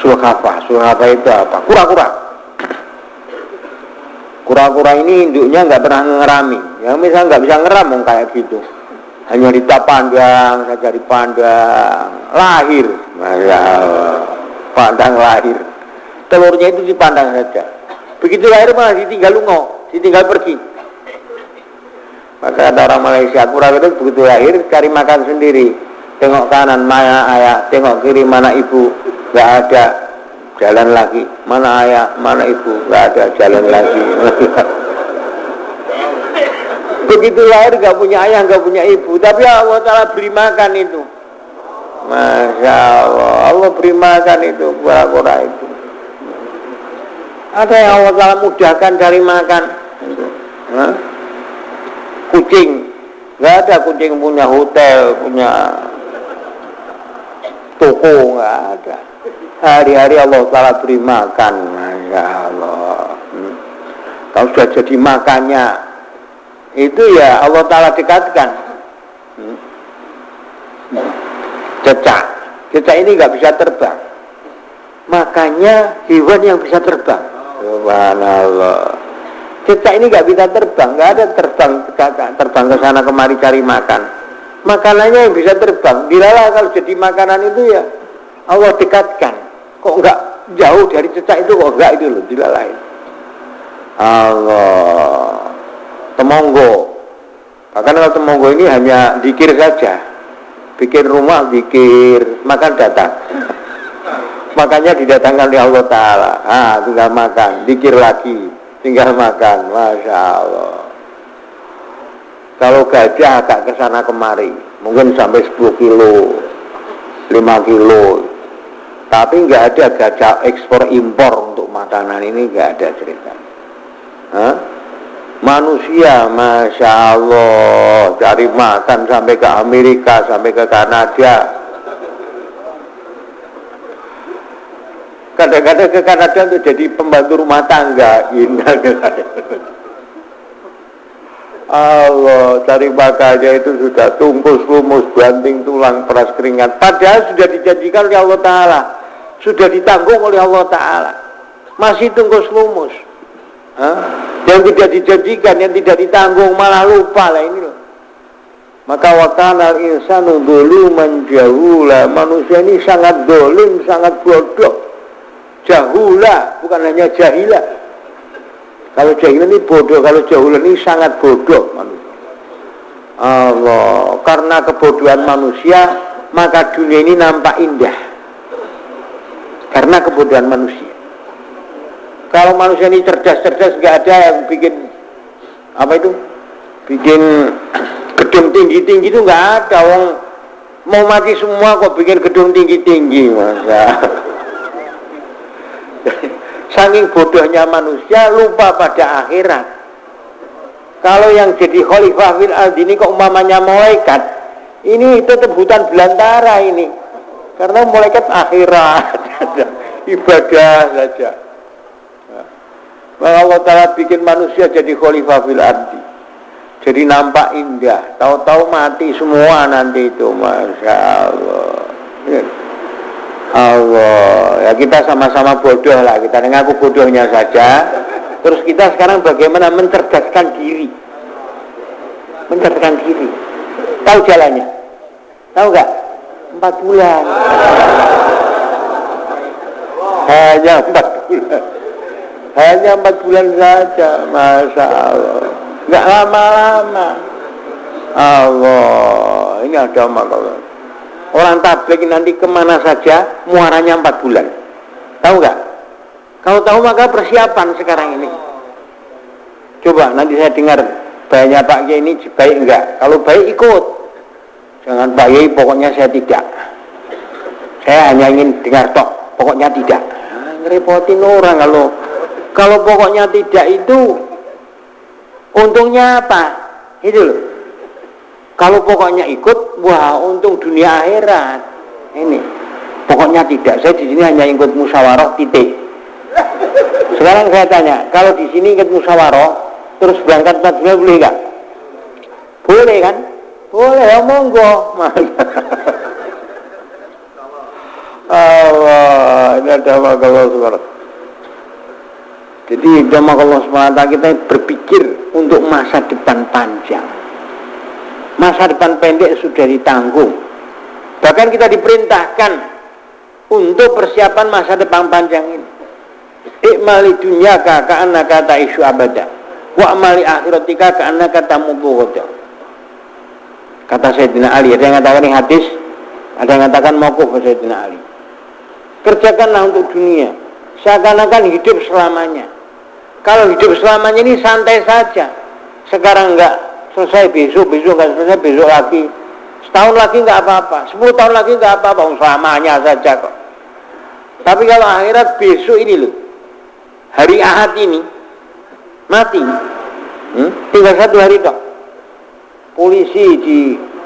Sulhafa itu apa? Kura-kura. Kura-kura ini induknya nggak pernah ngerami. Yang misalnya nggak bisa ngeram kayak gitu. Hanya dipandang saja, dipandang lahir. Masya Allah. Pandang lahir, telurnya itu dipandang saja. Begitu lahir malah ditinggal lungo, ditinggal pergi. Maka ada orang Malaysia, kura-kura itu begitu lahir cari makan sendiri. Tengok kanan mana ayah, tengok kiri mana ibu, nggak ada, jalan lagi. Mana ayah, mana ibu, nggak ada, jalan lagi. Begitu lahir nggak punya ayah, nggak punya ibu, tapi Allah Ta'ala beri makan itu. Masya Allah, Allah beri makan itu kura-kura itu. Ada yang Allah Ta'ala mudahkan cari makan. Kucing, nggak ada kucing punya hotel, punya toko, nggak ada. Hari-hari Allah Ta'ala beri makan, Masya Allah. Kalau sudah jadi makannya, itu ya Allah Ta'ala dekatkan. Cecak ini nggak bisa terbang, makanya hewan yang bisa terbang. Subhanallah. Cecak ini nggak bisa terbang, nggak ada terbang ke sana kemari cari makan. Makanannya yang bisa terbang. Dilalah kalau jadi makanan itu ya Allah dekatkan. Kok nggak jauh dari cecak itu, kok nggak itu loh dilalahin. Allah. Temonggo. Bahkan kalau temonggo ini hanya zikir saja. Bikin rumah, zikir, makan datang. Makanya didatangkan oleh Allah Ta'ala. Tinggal makan, zikir lagi, tinggal makan. Masya Allah. Kalau gajah agak kesana kemari, mungkin sampai 10 kilo, 5 kilo. Tapi nggak ada gajah ekspor impor untuk makanan ini, nggak ada cerita. Manusia, Masya Allah, cari makan sampai ke Amerika, sampai ke Kanada. kadang-kadang ke Kanada untuk jadi pembantu rumah tangga. Allah, cari makannya itu sudah tungkus lumus, banting tulang, peras keringat. Padahal sudah dijanjikan oleh Allah Ta'ala, sudah ditanggung oleh Allah Ta'ala, masih tungkus lumus. Yang tidak dijanjikan, yang tidak ditanggung, malah lupa lah ini loh. Maka wakanal insanu dzuluman jahula, manusia ini sangat dolim, sangat bodoh. Jahula, bukan hanya jahila. Kalau jahil ini bodoh, kalau jahul ini sangat bodoh manusia. Allah, karena kebodohan manusia, maka dunia ini nampak indah. Karena kebodohan manusia. Kalau manusia ini cerdas-cerdas, nggak ada yang bikin apa itu, bikin gedung tinggi-tinggi itu nggak ada. Orang mau mati semua kok bikin gedung tinggi-tinggi, masa. Saking bodohnya manusia lupa pada akhirat. Kalau yang jadi khalifah fil ardi ini kok umpamanya malaikat, ini tetap hutan belantara ini. Karena malaikat akhirat, ibadah saja. Maka Allah Ta'ala bikin manusia jadi khalifah fil ardi, jadi nampak indah. Tahu-tahu mati semua nanti itu, masya Allah. Allah, ya kita sama-sama bodoh lah, kita ngaku bodohnya saja. Terus kita sekarang bagaimana mencerdaskan diri? Mencerdaskan diri. Tahu jalannya? Tahu nggak? 4 bulan. Hanya 4 bulan. Hanya 4 bulan saja, masya Allah. Nggak lama-lama. Allah, ini ada masalah. Orang tabligh nanti kemana saja muaranya 4 bulan. Tahu nggak? Kalau tahu maka persiapan sekarang ini. Coba nanti saya dengar banyak Pak Kiai ini baik enggak? Kalau baik ikut. Jangan Pak Kiai pokoknya saya tidak. Saya hanya ingin dengar tok, pokoknya tidak. Ngerepotin orang kalau pokoknya tidak itu untungnya apa? Itu loh. Kalau pokoknya ikut, wah untung dunia akhirat. Ini pokoknya tidak. Saya di sini hanya ikut musyawarah titik. Sekarang saya tanya, kalau di sini ikut musyawarah, terus berangkat 4 bulan boleh nggak? Boleh kan? Boleh, ya monggo. Allah, ini ada Allah Subhanahu. Jadi sama Allah Subhanahu kita berpikir untuk masa depan panjang. Masa depan pendek sudah ditanggung. Bahkan kita diperintahkan untuk persiapan masa depan panjang ini. Ikmali dunyaka ka'annaka ta'isyu abada wa amali akhiratika ka'annaka tamutu ghada. Kata Sayyidina Ali, ada yang mengatakan ini hadis, ada yang mengatakan mauquf Sayyidina Ali. Kerjakanlah untuk dunia seakan-akan hidup selamanya. Kalau hidup selamanya ini santai saja. Sekarang enggak selesai, besok enggak selesai, besok lagi. Setahun lagi enggak apa-apa, 10 tahun lagi enggak apa-apa, selamanya saja kok. Tapi kalau akhirat besok ini loh, hari Ahad ini mati, tinggal 1 hari toh. Polisi di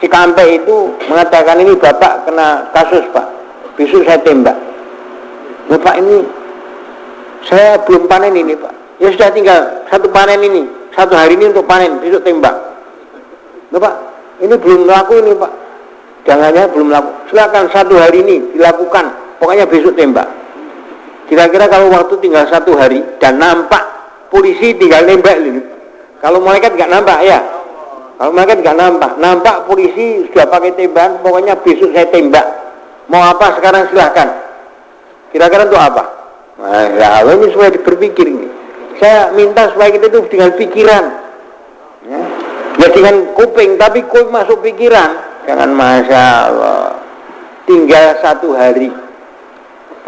Cikampek itu mengatakan ini bapak kena kasus pak, besok saya tembak. Bapak ini saya belum panen ini pak, ya sudah tinggal 1 panen ini, 1 hari ini untuk panen, besok tembak. Bapak ini belum laku ini pak, jangannya belum laku, silakan 1 hari ini dilakukan, pokoknya besok tembak. Kira-kira kalau waktu tinggal 1 hari dan nampak polisi tinggal nembak ini, kalau malaikat nggak nampak ya, kalau malaikat nggak nampak polisi sudah pakai tembakan, pokoknya besok saya tembak. Mau apa sekarang silahkan. Kira-kira untuk apa? Nah, ya ini supaya berpikir ini. Saya minta supaya kita itu dengan pikiran, ya dengan kuping, tapi kuping masuk pikiran. Jangan masya Allah. Tinggal 1 hari.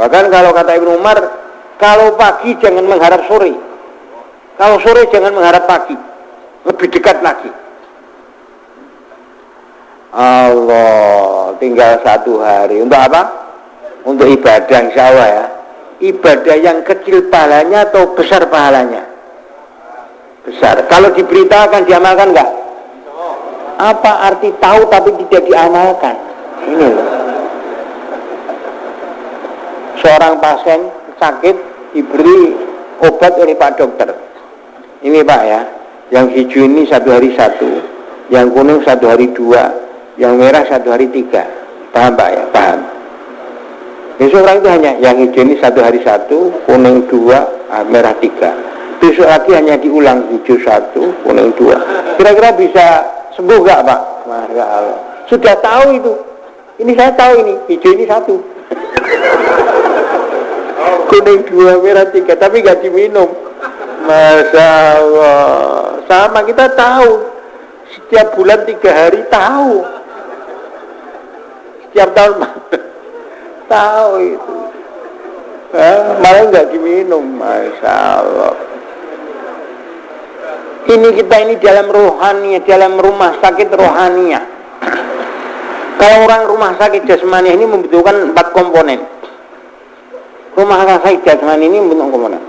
Bahkan kalau kata Ibnu Umar, kalau pagi jangan mengharap sore, kalau sore jangan mengharap pagi, lebih dekat lagi. Allah, tinggal 1 hari. Untuk apa? Untuk ibadah insya Allah ya. Ibadah yang kecil pahalanya atau besar pahalanya? Besar. Kalau diberitakan diamalkan enggak? Apa arti tahu tapi tidak diamalkan? Ini loh. Seorang pasien sakit diberi obat oleh Pak Dokter. Ini Pak ya, yang hijau ini 1 hari 1, yang kuning 1 hari 2, yang merah 1 hari 3. Paham Pak ya? Paham. Besok orang itu hanya yang hijau ini 1 hari 1, kuning 2, merah 3. Besok lagi hanya diulang, hijau 1, kuning 2. Kira-kira bisa sembuh nggak Pak? Masya Allah. Sudah tahu itu. Ini saya tahu ini, hijau ini 1. Kuning 2, merah 3, tapi nggak diminum. Masya Allah. Sama kita tahu. Setiap bulan 3 hari tahu. Setiap tahun tahu itu. Malah nggak diminum. Masya Allah. Ini kita ini dalam rohani, dalam rumah sakit rohania. Kalau orang rumah sakit jasmani ini membutuhkan 4 komponen. Rumah sakit jasmani ini membutuhkan komponen.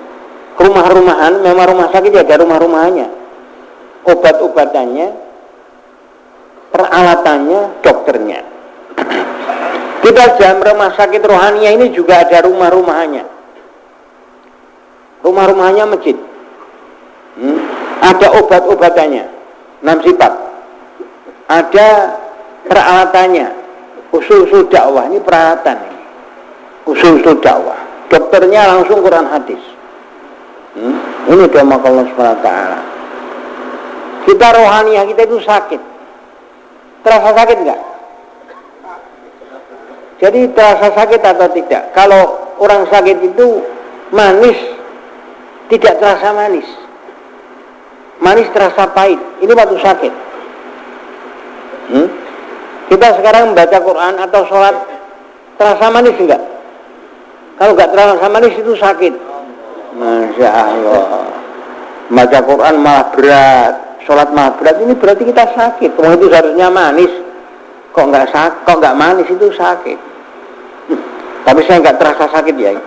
Rumah-rumahan, memang rumah sakit ya ada rumah-rumahannya. Obat-obatannya, peralatannya, dokternya. Kita dalam rumah sakit rohania ini juga ada rumah-rumahannya. Rumah-rumahannya masjid. Ada obat-obatannya, 6 sifat. Ada peralatannya, usul-usul dakwah, ini peralatan ini. Usul-usul dakwah. Dokternya langsung Quran hadis. Ini doa Allah SWT. Kita rohaniah kita itu sakit. Terasa sakit enggak? Jadi terasa sakit atau tidak? Kalau orang sakit itu manis, tidak terasa manis. Manis terasa pahit. Ini waktu sakit. Kita sekarang membaca Quran atau sholat terasa manis enggak? Kalau enggak terasa manis itu sakit. Masya Allah. Baca Quran malah berat, sholat malah berat. Ini berarti kita sakit. Kalau itu seharusnya manis, kok enggak manis itu sakit. Tapi saya enggak terasa sakit ya.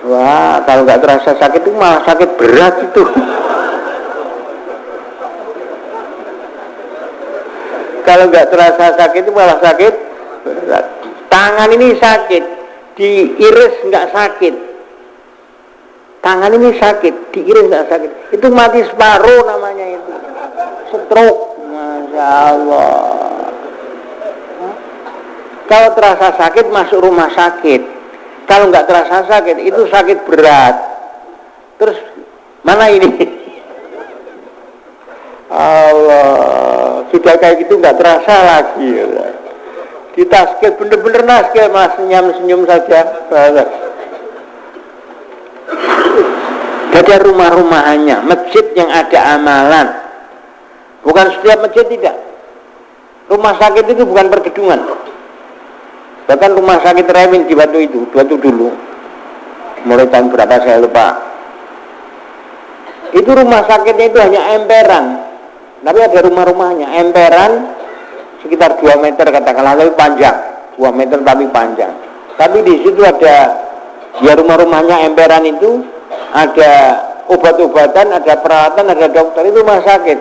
Wah, kalau enggak terasa sakit itu malah sakit berat itu. Kalau enggak terasa sakit itu malah sakit berat. Tangan ini sakit, diiris enggak sakit. Tangan ini sakit, diiris enggak sakit. Itu mati separuh namanya itu. Stroke. Masya Allah. Kalau terasa sakit masuk rumah sakit. Kalau enggak terasa sakit itu sakit berat. Terus mana ini? Allah, sudah kayak gitu enggak terasa lagi. Kita sakit bener-bener naskil mas, senyum saja. Ada rumah-rumahannya, masjid yang ada amalan. Bukan setiap masjid tidak. Rumah sakit itu bukan pergedungan. Bahkan rumah sakit Rewin di Batu dulu. Mulai tahun berapa saya lupa. Itu rumah sakitnya itu hanya emperan. Tapi ada rumah-rumahnya, emperan sekitar 2 meter katakanlah, tapi panjang. 2 meter tapi panjang. Tapi di situ ada ya rumah-rumahnya emperan itu, ada obat-obatan, ada peralatan, ada dokter. Itu rumah sakit.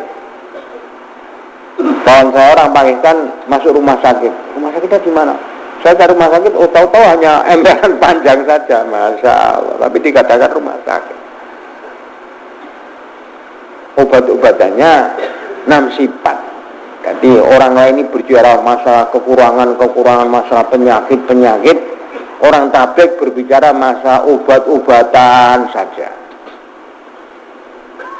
Kawan saya orang Pakistan masuk rumah sakit. Rumah sakitnya di mana? Saya cari rumah sakit, tahu-tahu hanya emperan panjang saja. Masya Allah. Tapi dikatakan rumah sakit. Obat-obatannya 6 sifat. Jadi orang lain ini berbicara masalah kekurangan, masalah penyakit. Orang tabligh berbicara masalah obat-obatan saja.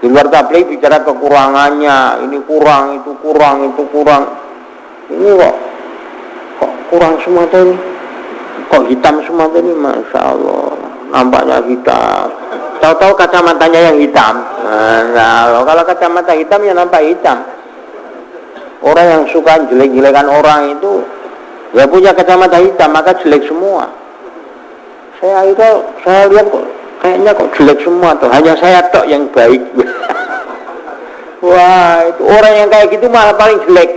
Di luar tabligh bicara kekurangannya, ini kurang, itu kurang. Ini kok kurang semua tadi? Kok hitam semua tadi? Masya Allah, nampaknya hitam. Tahu-tahu kacamatanya yang hitam. Nah, kalau kacamata hitam ya nampak hitam. Orang yang suka jelek-jelekan orang itu ya punya kacamata hitam, maka jelek semua. Saya lihat kok kayaknya kok jelek semua tuh. Hanya saya tok yang baik. Wah, itu orang yang kayak gitu malah paling jelek.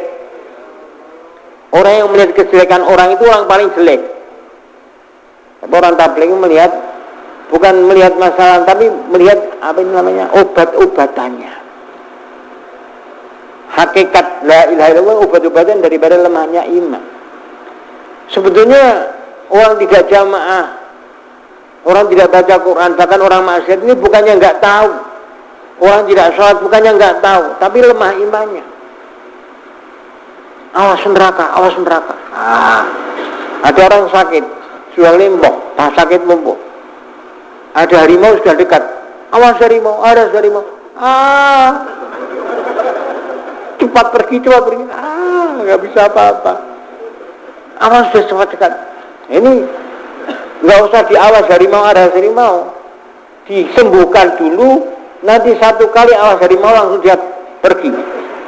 Orang yang melihat kejelekan orang itu orang paling jelek. Tapi orang tabligh melihat, bukan melihat masalah, tapi melihat apa ini namanya, obat-obatannya. Hakikat la ilaha illallah obat-obatan daripada lemahnya iman. Sebetulnya orang tidak jamaah orang tidak baca Quran, bahkan orang maksiat ini bukannya nggak tahu, orang tidak sholat bukannya nggak tahu, tapi lemah imannya. Awas neraka, awas neraka. Ada orang sakit, sudah limbok, tak sakit lumpuh. Ada harimau sudah dekat, awas harimau, ada harimau. Cepat pergi, nggak bisa apa-apa. Awas sudah cepat dekat. Ini nggak usah diawas harimau, ada harimau, disembuhkan dulu, nanti satu kali awas harimau langsung dia pergi.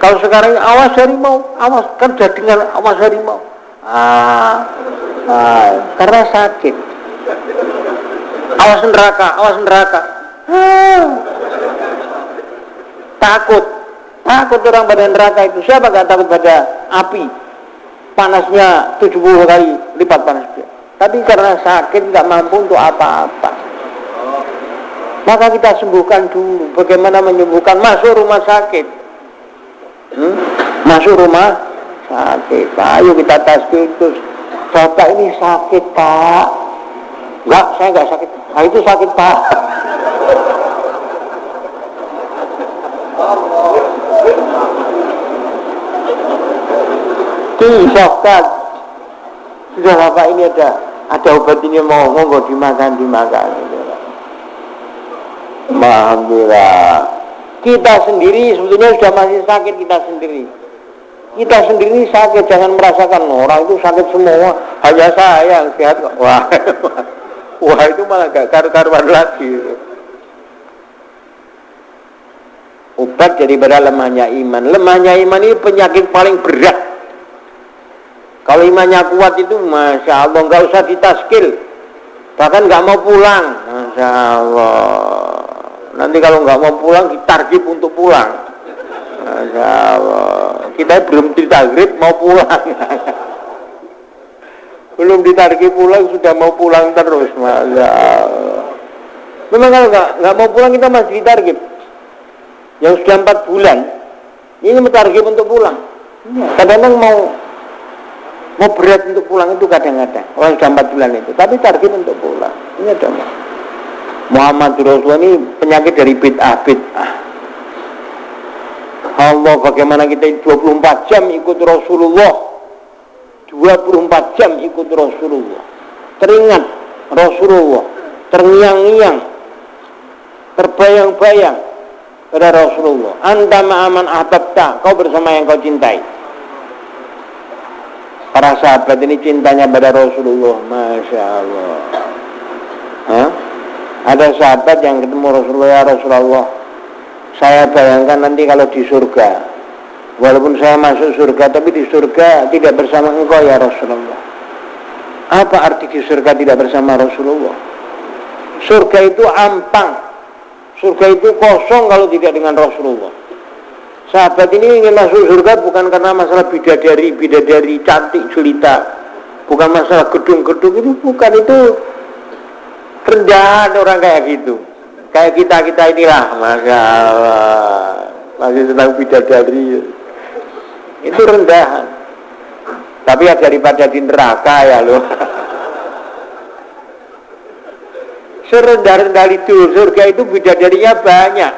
Kalau sekarang awas harimau, awas, kan jadi dengan awas harimau. Karena sakit. Awas neraka. Takut orang pada neraka itu. Siapa gak takut pada api? Panasnya 70 kali lipat panas dia. Tapi karena sakit gak mampu untuk apa-apa. Maka kita sembuhkan dulu. Bagaimana menyembuhkan? Masuk rumah sakit. Masuk rumah sakit. Ayo kita tasbih terus. Bapak ini sakit, Pak. Enggak, saya enggak sakit. Itu sakit, Pak. Disokkan. Sudah Bapak ini ada obat ini mau monggo dimakan. Alhamdulillah. Kita sendiri sebetulnya sudah masih sakit kita sendiri. Kita sendiri sakit, jangan merasakan orang itu sakit semua. Hanya saya yang sehat kok. Wah itu malah gak karu-karuan lagi. Obat daripada lemahnya iman. Lemahnya iman ini penyakit paling berat. Kalau imannya kuat itu Masya Allah gak usah ditaskil. Bahkan gak mau pulang. Masya Allah. Nanti kalau gak mau pulang ditargib untuk pulang. Masya Allah. Kita belum ditargib mau pulang. Belum ditargib pulang sudah mau pulang terus. Masya Allah. Memang kalau gak mau pulang kita masih ditargib. Yang sudah 4 bulan ini mentargib untuk pulang. Kadang-kadang mau berat untuk pulang itu kadang-kadang orang sudah 4 bulan itu, tapi target untuk pulang. Ini ada Muhammad Rasulullah ini penyakit dari bid'ah. Allah, bagaimana kita 24 jam ikut Rasulullah, 24 jam ikut Rasulullah, teringat Rasulullah, terngiang-ngiang, terbayang-bayang pada Rasulullah. Anta ma'aman ahbabta, kau bersama yang kau cintai. Para sahabat ini cintanya pada Rasulullah. Masya Allah. Ada sahabat yang ketemu Rasulullah, ya Rasulullah, saya bayangkan nanti kalau di surga, walaupun saya masuk surga, tapi di surga tidak bersama engkau ya Rasulullah. Apa arti di surga tidak bersama Rasulullah? Surga itu ampang, surga itu kosong kalau tidak dengan Rasulullah. Sahabat ini ingin masuk surga bukan karena masalah bidadari cantik jelita, bukan masalah gedung-gedung, itu bukan, itu rendahan orang kayak gitu. Kayak kita inilah, Masya Allah, masih tentang bidadari, itu rendahan. Tapi ya daripada di neraka ya loh. Serendah-rendah itu surga itu bidadarinya banyak.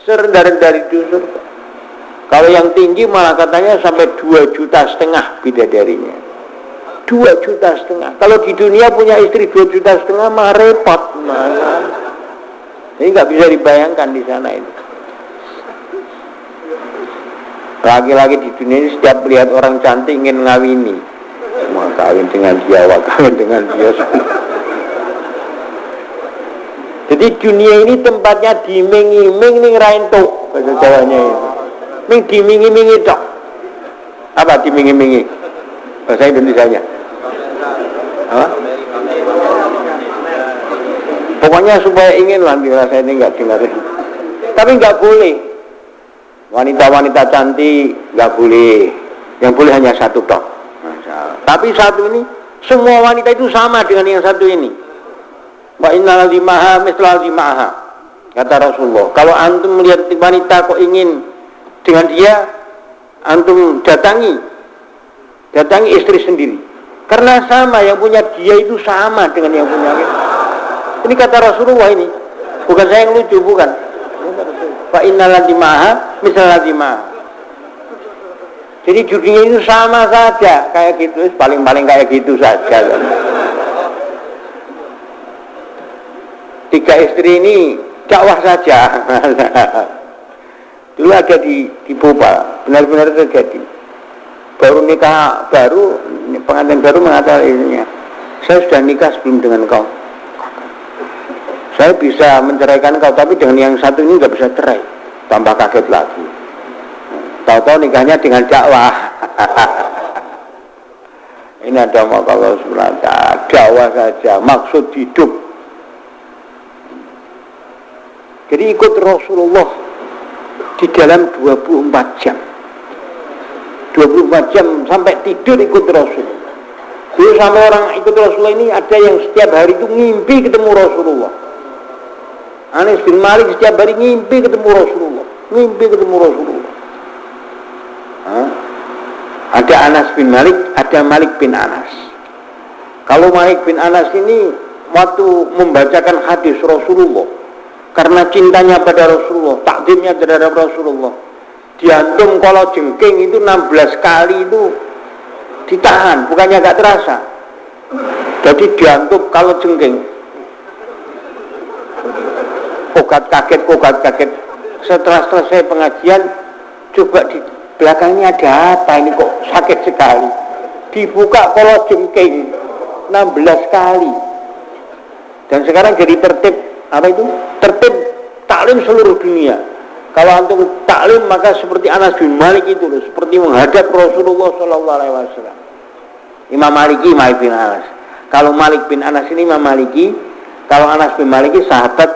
Serendah-rendah itu surga. Kalau yang tinggi malah katanya sampai 2,5 juta bidadarinya. 2,5 juta. Kalau di dunia punya istri 2,5 juta mah repot. Ini nggak bisa dibayangkan di sana itu. Lagi-lagi di dunia ini setiap lihat orang cantik ingin ngawini. Mau kawin dengan dia, kawin dengan dia. Jadi dunia ini tempatnya diming-iming ning raintuk bahasa Jawanya itu. Ming dimingi-mingi tok. Apa dimingi-mingi? Bahasa Indonesianya. Apa? Pokoknya supaya ingin lah dirasa ini enggak dengar. Tapi enggak boleh. Wanita-wanita cantik enggak boleh. Yang boleh hanya satu tok. Tapi satu ini semua wanita itu sama dengan yang satu ini. Wa innal limaha misla limaha. Kata Rasulullah, kalau antum melihat wanita kok ingin dengan dia, antum datangi istri sendiri, karena sama, yang punya dia itu sama dengan yang punya kita. Ini kata Rasulullah ini. Bukan saya yang lucu, bukan. Fa innal ladzi ma'aha misal ladzi ma'aha. Jadi judinya itu sama saja, kayak gitu, paling-paling kayak gitu saja. 3 istri ini dakwah saja. Dulu ada di Bopal, benar-benar terjadi. Baru nikah baru, pengantin baru mengatakan istrinya, saya sudah nikah sebelum dengan kau. Saya bisa menceraikan kau, tapi dengan yang satu ini nggak bisa cerai. Tambah kaget lagi. Tahu-tahu nikahnya dengan dakwah. Ini ada Allah SWT, dakwah saja, maksud hidup. Jadi ikut Rasulullah di dalam 24 jam. 24 jam sampai tidur ikut Rasul. Dulu sampai orang ikut Rasulullah ini ada yang setiap hari itu ngimpi ketemu Rasulullah. Anas bin Malik setiap hari ngimpi ketemu Rasulullah. Ngimpi ketemu Rasulullah. Ada Anas bin Malik, ada Malik bin Anas. Kalau Malik bin Anas ini waktu membacakan hadis Rasulullah, karena cintanya pada Rasulullah, takdimnya terhadap Rasulullah, diantum kalau jengking itu 16 kali itu ditahan, bukannya gak terasa. Jadi diantum kalau jengking, kogat kaget. Setelah selesai pengajian, coba di belakangnya ada apa ini kok sakit sekali. Dibuka kalau jengking 16 kali. Dan sekarang jadi tertib, apa itu? Tertib taklim seluruh dunia. Kalau antum taklim maka seperti Anas bin Malik itu loh, seperti menghadap Rasulullah SAW. Imam Maliki, Malik bin Anas. Kalau Malik bin Anas ini Imam Maliki, kalau Anas bin Maliki sahabat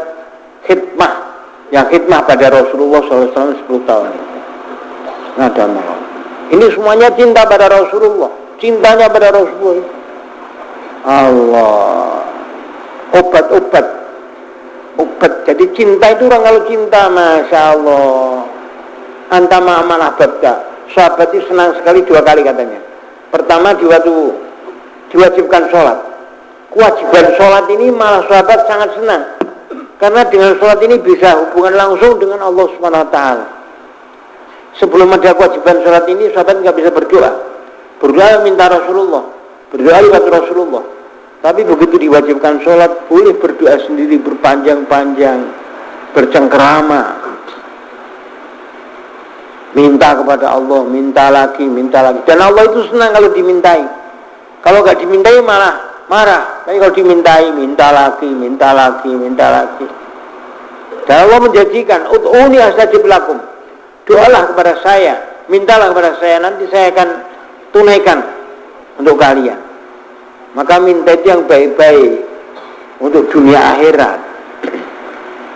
khidmah, yang khidmah pada Rasulullah SAW 10 tahun. Nah, ini semuanya cinta pada Rasulullah, cintanya pada Rasulullah. Allah, obat. Jadi cinta itu orang kalau cinta, masya Allah. Antama amanah babda. Sahabat itu senang sekali 2 kali katanya. Pertama diwajibkan sholat. Kewajiban sholat ini malah sahabat sangat senang. Karena dengan sholat ini bisa hubungan langsung dengan Allah Subhanahu Wa Taala. Sebelum ada kewajiban sholat ini, sahabat nggak bisa berdoa. Berdoa minta Rasulullah, berdoa lewat Rasulullah. Tapi begitu diwajibkan sholat, boleh berdoa sendiri berpanjang-panjang, bercengkerama, minta kepada Allah, minta lagi. Dan Allah itu senang kalau dimintai. Kalau nggak dimintai malah marah. Tapi kalau dimintai, minta lagi. Dan Allah menjanjikan, ud'uni astajib lakum. Doalah kepada saya, mintalah kepada saya, nanti saya akan tunaikan untuk kalian. Maka minta itu yang baik-baik untuk dunia akhirat.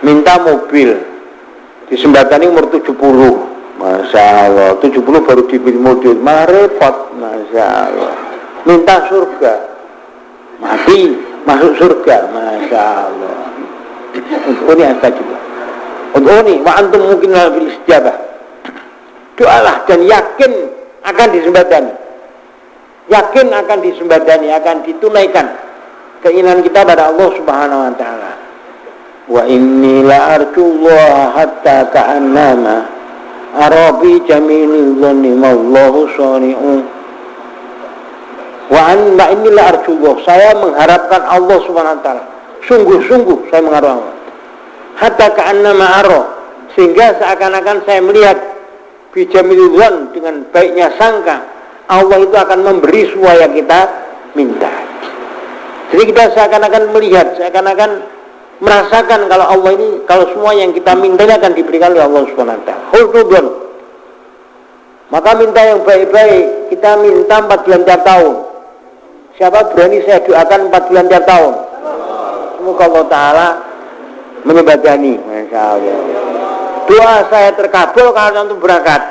Minta mobil, disembadani umur 70. Masya Allah, 70 baru dibeli mobil, malah repot. Masya Allah. Minta surga, mati masuk surga. Masya Allah. Ud'uni astajib. Ud'uni wa antum mungkin bil istijabah. Doalah dan yakin akan disembadani. Yakin akan disembadani, akan ditunaikan keinginan kita pada Allah Subhanahu Wa Taala. Wa inni la arjullah hatta ka'annama arabi jamilil dhanni mallahu shani'u. Wa inni la arjullah, saya mengharapkan Allah Subhanahu Wa Taala. Sungguh-sungguh saya mengharapkan Allah. Hatta ka'annama ara, sehingga seakan-akan saya melihat bijamilil dhann, dengan baiknya sangka Allah itu akan memberi supaya kita minta. Jadi kita seakan-akan melihat, seakan-akan merasakan kalau Allah ini, kalau semua yang kita minta ini akan diberikan oleh Allah Subhanahu wa taala. Khuludun. Maka minta yang baik-baik, kita minta 4 bulan tiap tahun. Siapa berani saya doakan 4 bulan tiap tahun? Semoga Allah Ta'ala menyembadani. Masya Allah. Doa saya terkabul kalau nanti berangkat.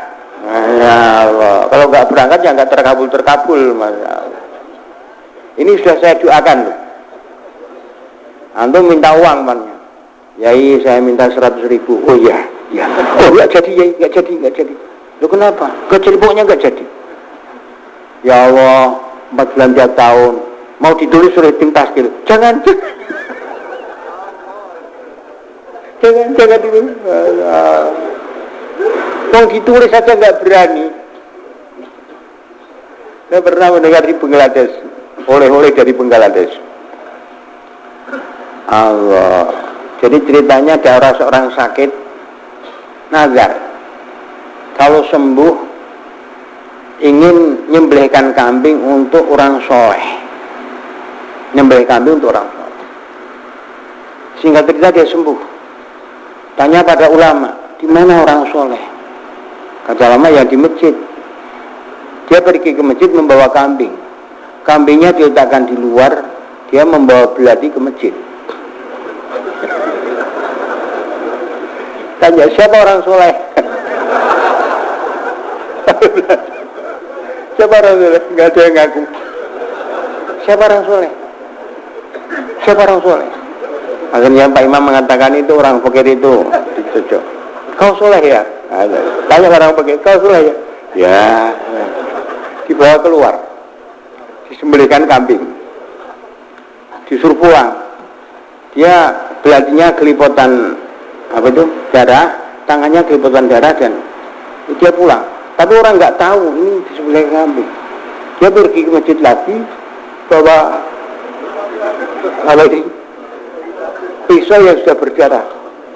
Masya Allah. Kalau nggak berangkat ya nggak terkabul. Masya Allah. Ini sudah saya doakan. Antum minta uang banyak. Yai saya minta 100.000. Oh iya. Oh nggak jadi Yai, nggak jadi. Loh kenapa? Nggak jadi, pokoknya nggak jadi. Ya Allah, 4 bulan tiap tahun. Mau ditulis oleh tim taskil. Jangan. Jangan dulu. Mau ditulis saja nggak berani. Saya pernah mendengar di Bangladesh, oleh-oleh dari Bangladesh. Allah. Jadi ceritanya ada seorang sakit, nazar. Kalau sembuh, ingin nyembelihkan kambing untuk orang soleh. Nyembelih kambing untuk orang soleh. Singkat cerita dia sembuh. Tanya pada ulama, di mana orang soleh? Kata ulama, ya di masjid. Dia pergi ke masjid membawa kambing. Kambingnya diletakkan di luar, dia membawa belati ke masjid. Tanya, siapa orang soleh? Siapa orang soleh? Enggak ada yang ngaku. Siapa orang soleh? Siapa orang soleh? Akhirnya Pak Imam mengatakan itu orang fakir itu dicocok. Kau soleh ya? Tanya orang fakir, kau soleh ya? Ya. Dibawa keluar, disembelihkan kambing, disuruh pulang. Dia belatinya gelipotan darah, tangannya gelipotan darah dan dia pulang. Tapi orang nggak tahu ini disembelihkan kambing. Dia pergi ke masjid lagi, bawa pisau yang sudah berdarah.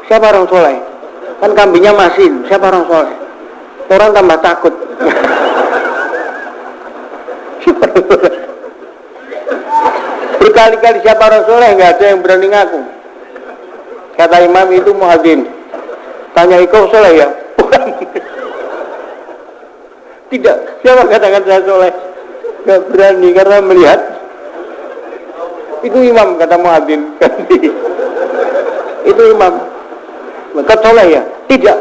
Siapa orang soleh? Kan kambingnya masih. Siapa orang soleh? Orang tambah takut. Berkali-kali siapa orang soleh, nggak ada yang berani ngaku. Kata imam itu muadzin. Tanya, kau soleh ya? Tidak. Siapa katakan saya soleh? Nggak berani karena melihat itu imam, kata muadzin. Itu imam. Kau soleh ya? Tidak.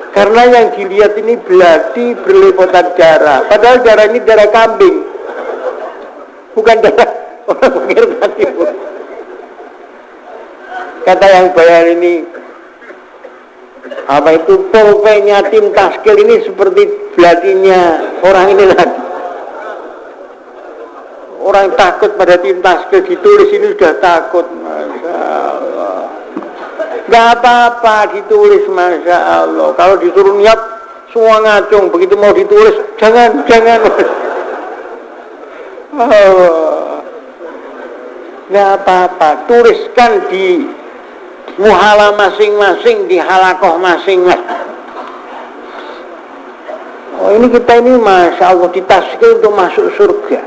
Karena yang dilihat ini belati berliputan darah. Padahal darah ini darah kambing, bukan darah orang fakir tadi. Kata yang bayar ini, apa itu, pulpenya tim taskil ini seperti belatinya orang ini lagi. Orang takut pada tim taskil, ditulis ini sudah takut. Masya Allah. Gak apa-apa ditulis, Masya Allah. Kalau disuruh niat semua ngacung. Begitu mau ditulis, jangan. Oh. Gak apa-apa, tuliskan di muhala masing-masing, di halakoh masing-masing. Oh, ini kita ini Masya Allah ditaskil untuk masuk surga.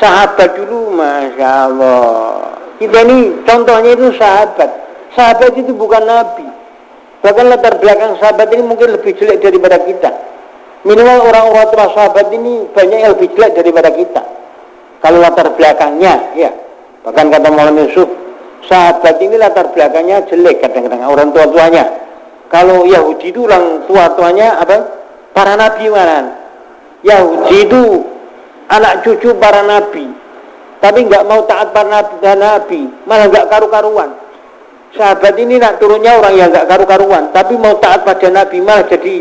Sahabat dulu, Masya Allah. Kita ini contohnya itu sahabat. Sahabat itu bukan nabi. Bahkan latar belakang sahabat ini mungkin lebih jelek daripada kita. Minimal orang-orang tua sahabat ini banyak yang lebih jelek daripada kita. Kalau latar belakangnya, ya. Bahkan kata Maulana Yusuf, sahabat ini latar belakangnya jelek kadang-kadang orang tua-tuanya. Kalau Yahudi itu orang tua-tuanya apa? Para nabi malah. Yahudi itu anak cucu para nabi. Tapi nggak mau taat para nabi, malah nggak karu-karuan. Sahabat ini nak turunnya orang yang gak karu-karuan, tapi mau taat pada Nabi malah jadi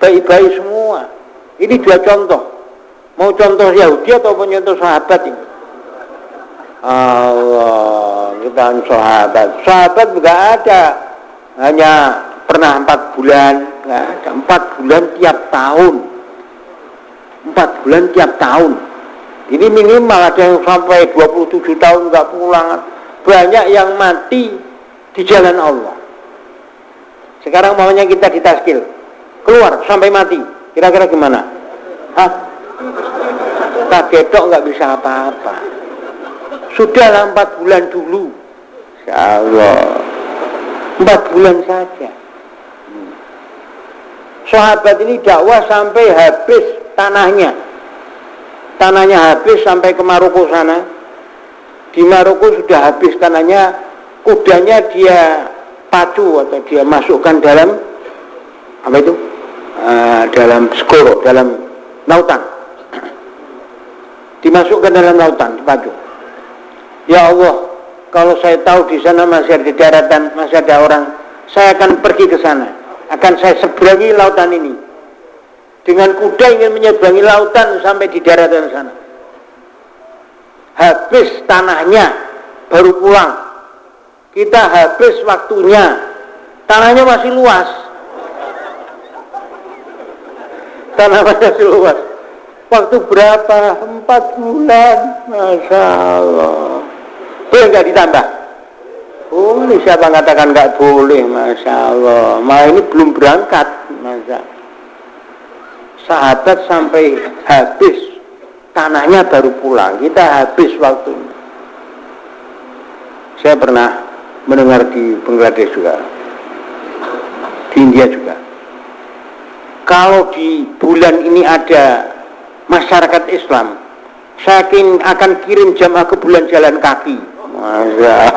baik-baik semua. Ini dua contoh. Mau contoh Yahudi ataupun contoh sahabat ini. Allah, kita sahabat. Sahabat gak ada, hanya pernah 4 bulan, gak ada 4 bulan tiap tahun. 4 bulan tiap tahun. Ini minimal ada yang sampai 27 tahun gak pulang. Banyak yang mati di jalan Allah. Sekarang maunya kita ditaskil, keluar sampai mati. Kira-kira gimana? Hah? Tak gedok nggak bisa apa-apa. Sudahlah 4 bulan dulu. Insyaallah 4 bulan saja. Sahabat ini dakwah sampai habis tanahnya. Tanahnya habis sampai ke Maroko sana. Di Maroko sudah habis tanahnya. Kudanya dia pacu atau dia masukkan dalam apa itu? Dalam skoro, dalam lautan. Dimasukkan dalam lautan, dipacu. Ya Allah, kalau saya tahu di sana masih ada di daratan, masih ada orang, saya akan pergi ke sana. Akan saya seberangi lautan ini. Dengan kuda ingin menyeberangi lautan sampai di daratan sana. Habis tanahnya baru pulang. kita habis waktunya, tanahnya masih luas, waktu berapa? 4 bulan, Masya Allah. Boleh nggak ditambah? Boleh, siapa mengatakan nggak boleh? Masya Allah, malah ini belum berangkat, Masya. Sahabat sampai habis tanahnya baru pulang, kita habis waktunya. Saya pernah mendengar di Bangladesh juga, di India juga. Kalau di bulan ini ada masyarakat Islam, saya akan kirim jamaah ke bulan jalan kaki. Masa.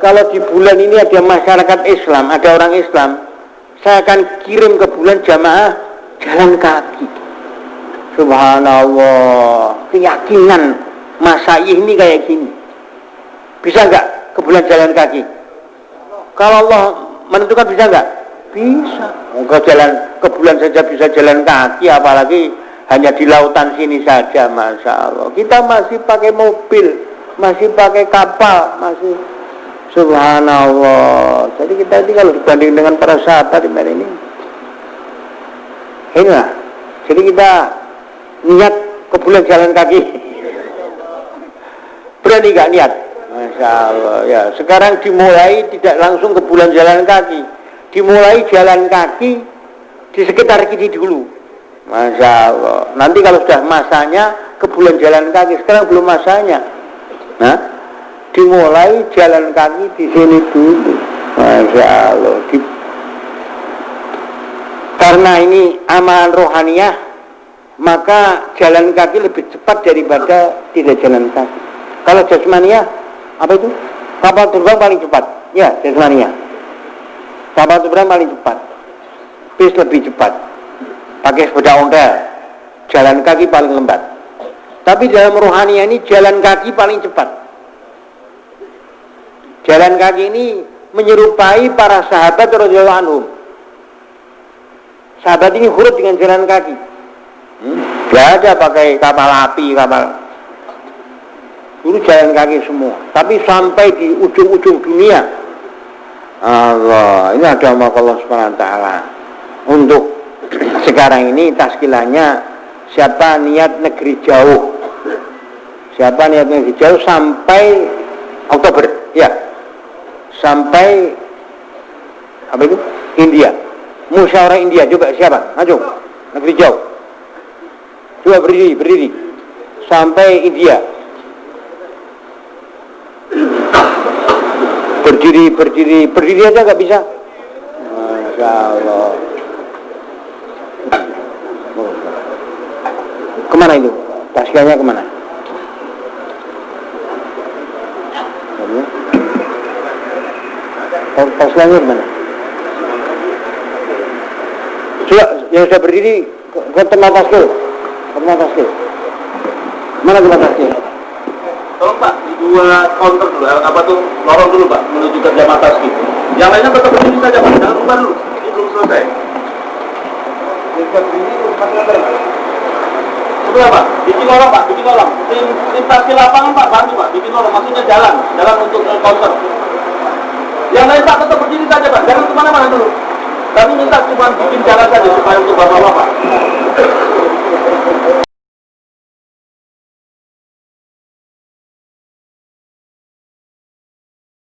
Kalau di bulan ini ada masyarakat Islam, ada orang Islam, saya akan kirim ke bulan jamaah jalan kaki. Subhanallah, keyakinan Masyaikh ini kayak gini. Bisa nggak ke bulan jalan kaki? Kalau Allah menentukan bisa nggak? Bisa. Ke jalan ke bulan saja bisa jalan kaki, apalagi hanya di lautan sini saja, Masya Allah. Kita masih pakai mobil, masih pakai kapal, masih subhanallah. Jadi kita ini kalau dibanding dengan para sahabat di ini, inilah. Jadi kita niat ke bulan jalan kaki. Berani nggak niat? Masya Allah. Ya, sekarang dimulai tidak langsung ke bulan jalan kaki, dimulai jalan kaki di sekitar kita dulu. Masya Allah. Nanti kalau sudah masanya ke bulan jalan kaki, sekarang belum masanya. Nah, dimulai jalan kaki di sini dulu. Masya Allah. Karena ini amalan rohaniyah, maka jalan kaki lebih cepat daripada tidak jalan kaki. Kalau jasmaniyah, apa itu? Kapal terbang paling cepat. Ya, jasmaniyah. Kapal terbang paling cepat. Bis lebih cepat. Pakai sepeda ontel. Jalan kaki paling lambat. Tapi dalam rohaniyah ini jalan kaki paling cepat. Jalan kaki ini menyerupai para sahabat radhiyallahu anhum. Sahabat ini huruf dengan jalan kaki. Tidak ada pakai kapal api, kapal. Dulu jalan kaki semua. Tapi sampai di ujung-ujung dunia, Allah, ini ada Allah Subhanahu wa taala. Untuk sekarang ini taskilahnya siapa niat negeri jauh. Siapa niat negeri jauh sampai Oktober, ya. Sampai apa itu? India. Musyawarah India, coba siapa? Ayo, negeri jauh. Coba berdiri. Sampai India. Berdiri aja nggak bisa. Masya Allah. Kemana itu? Taskilahnya kemana? Taskilahnya kemana? Coba yang sudah berdiri ke tempat taskil. Mana tempat taskil? Tolong Pak, di 2 counter dulu, apa tuh, lorong dulu Pak, menuju ke jamaah taskil. Yang lainnya tetap berdiri saja Pak, jangan lupa dulu, ini belum selesai. Sebelah Pak, bikin lorong Pak, bikin lorong. Tim taskil lapangan Pak, bantu Pak, bikin lorong, maksudnya jalan untuk counter. Yang lain Pak tetap berdiri saja Pak, jangan kemana-mana dulu. Kami minta cuma bikin jalan saja supaya untuk Bapak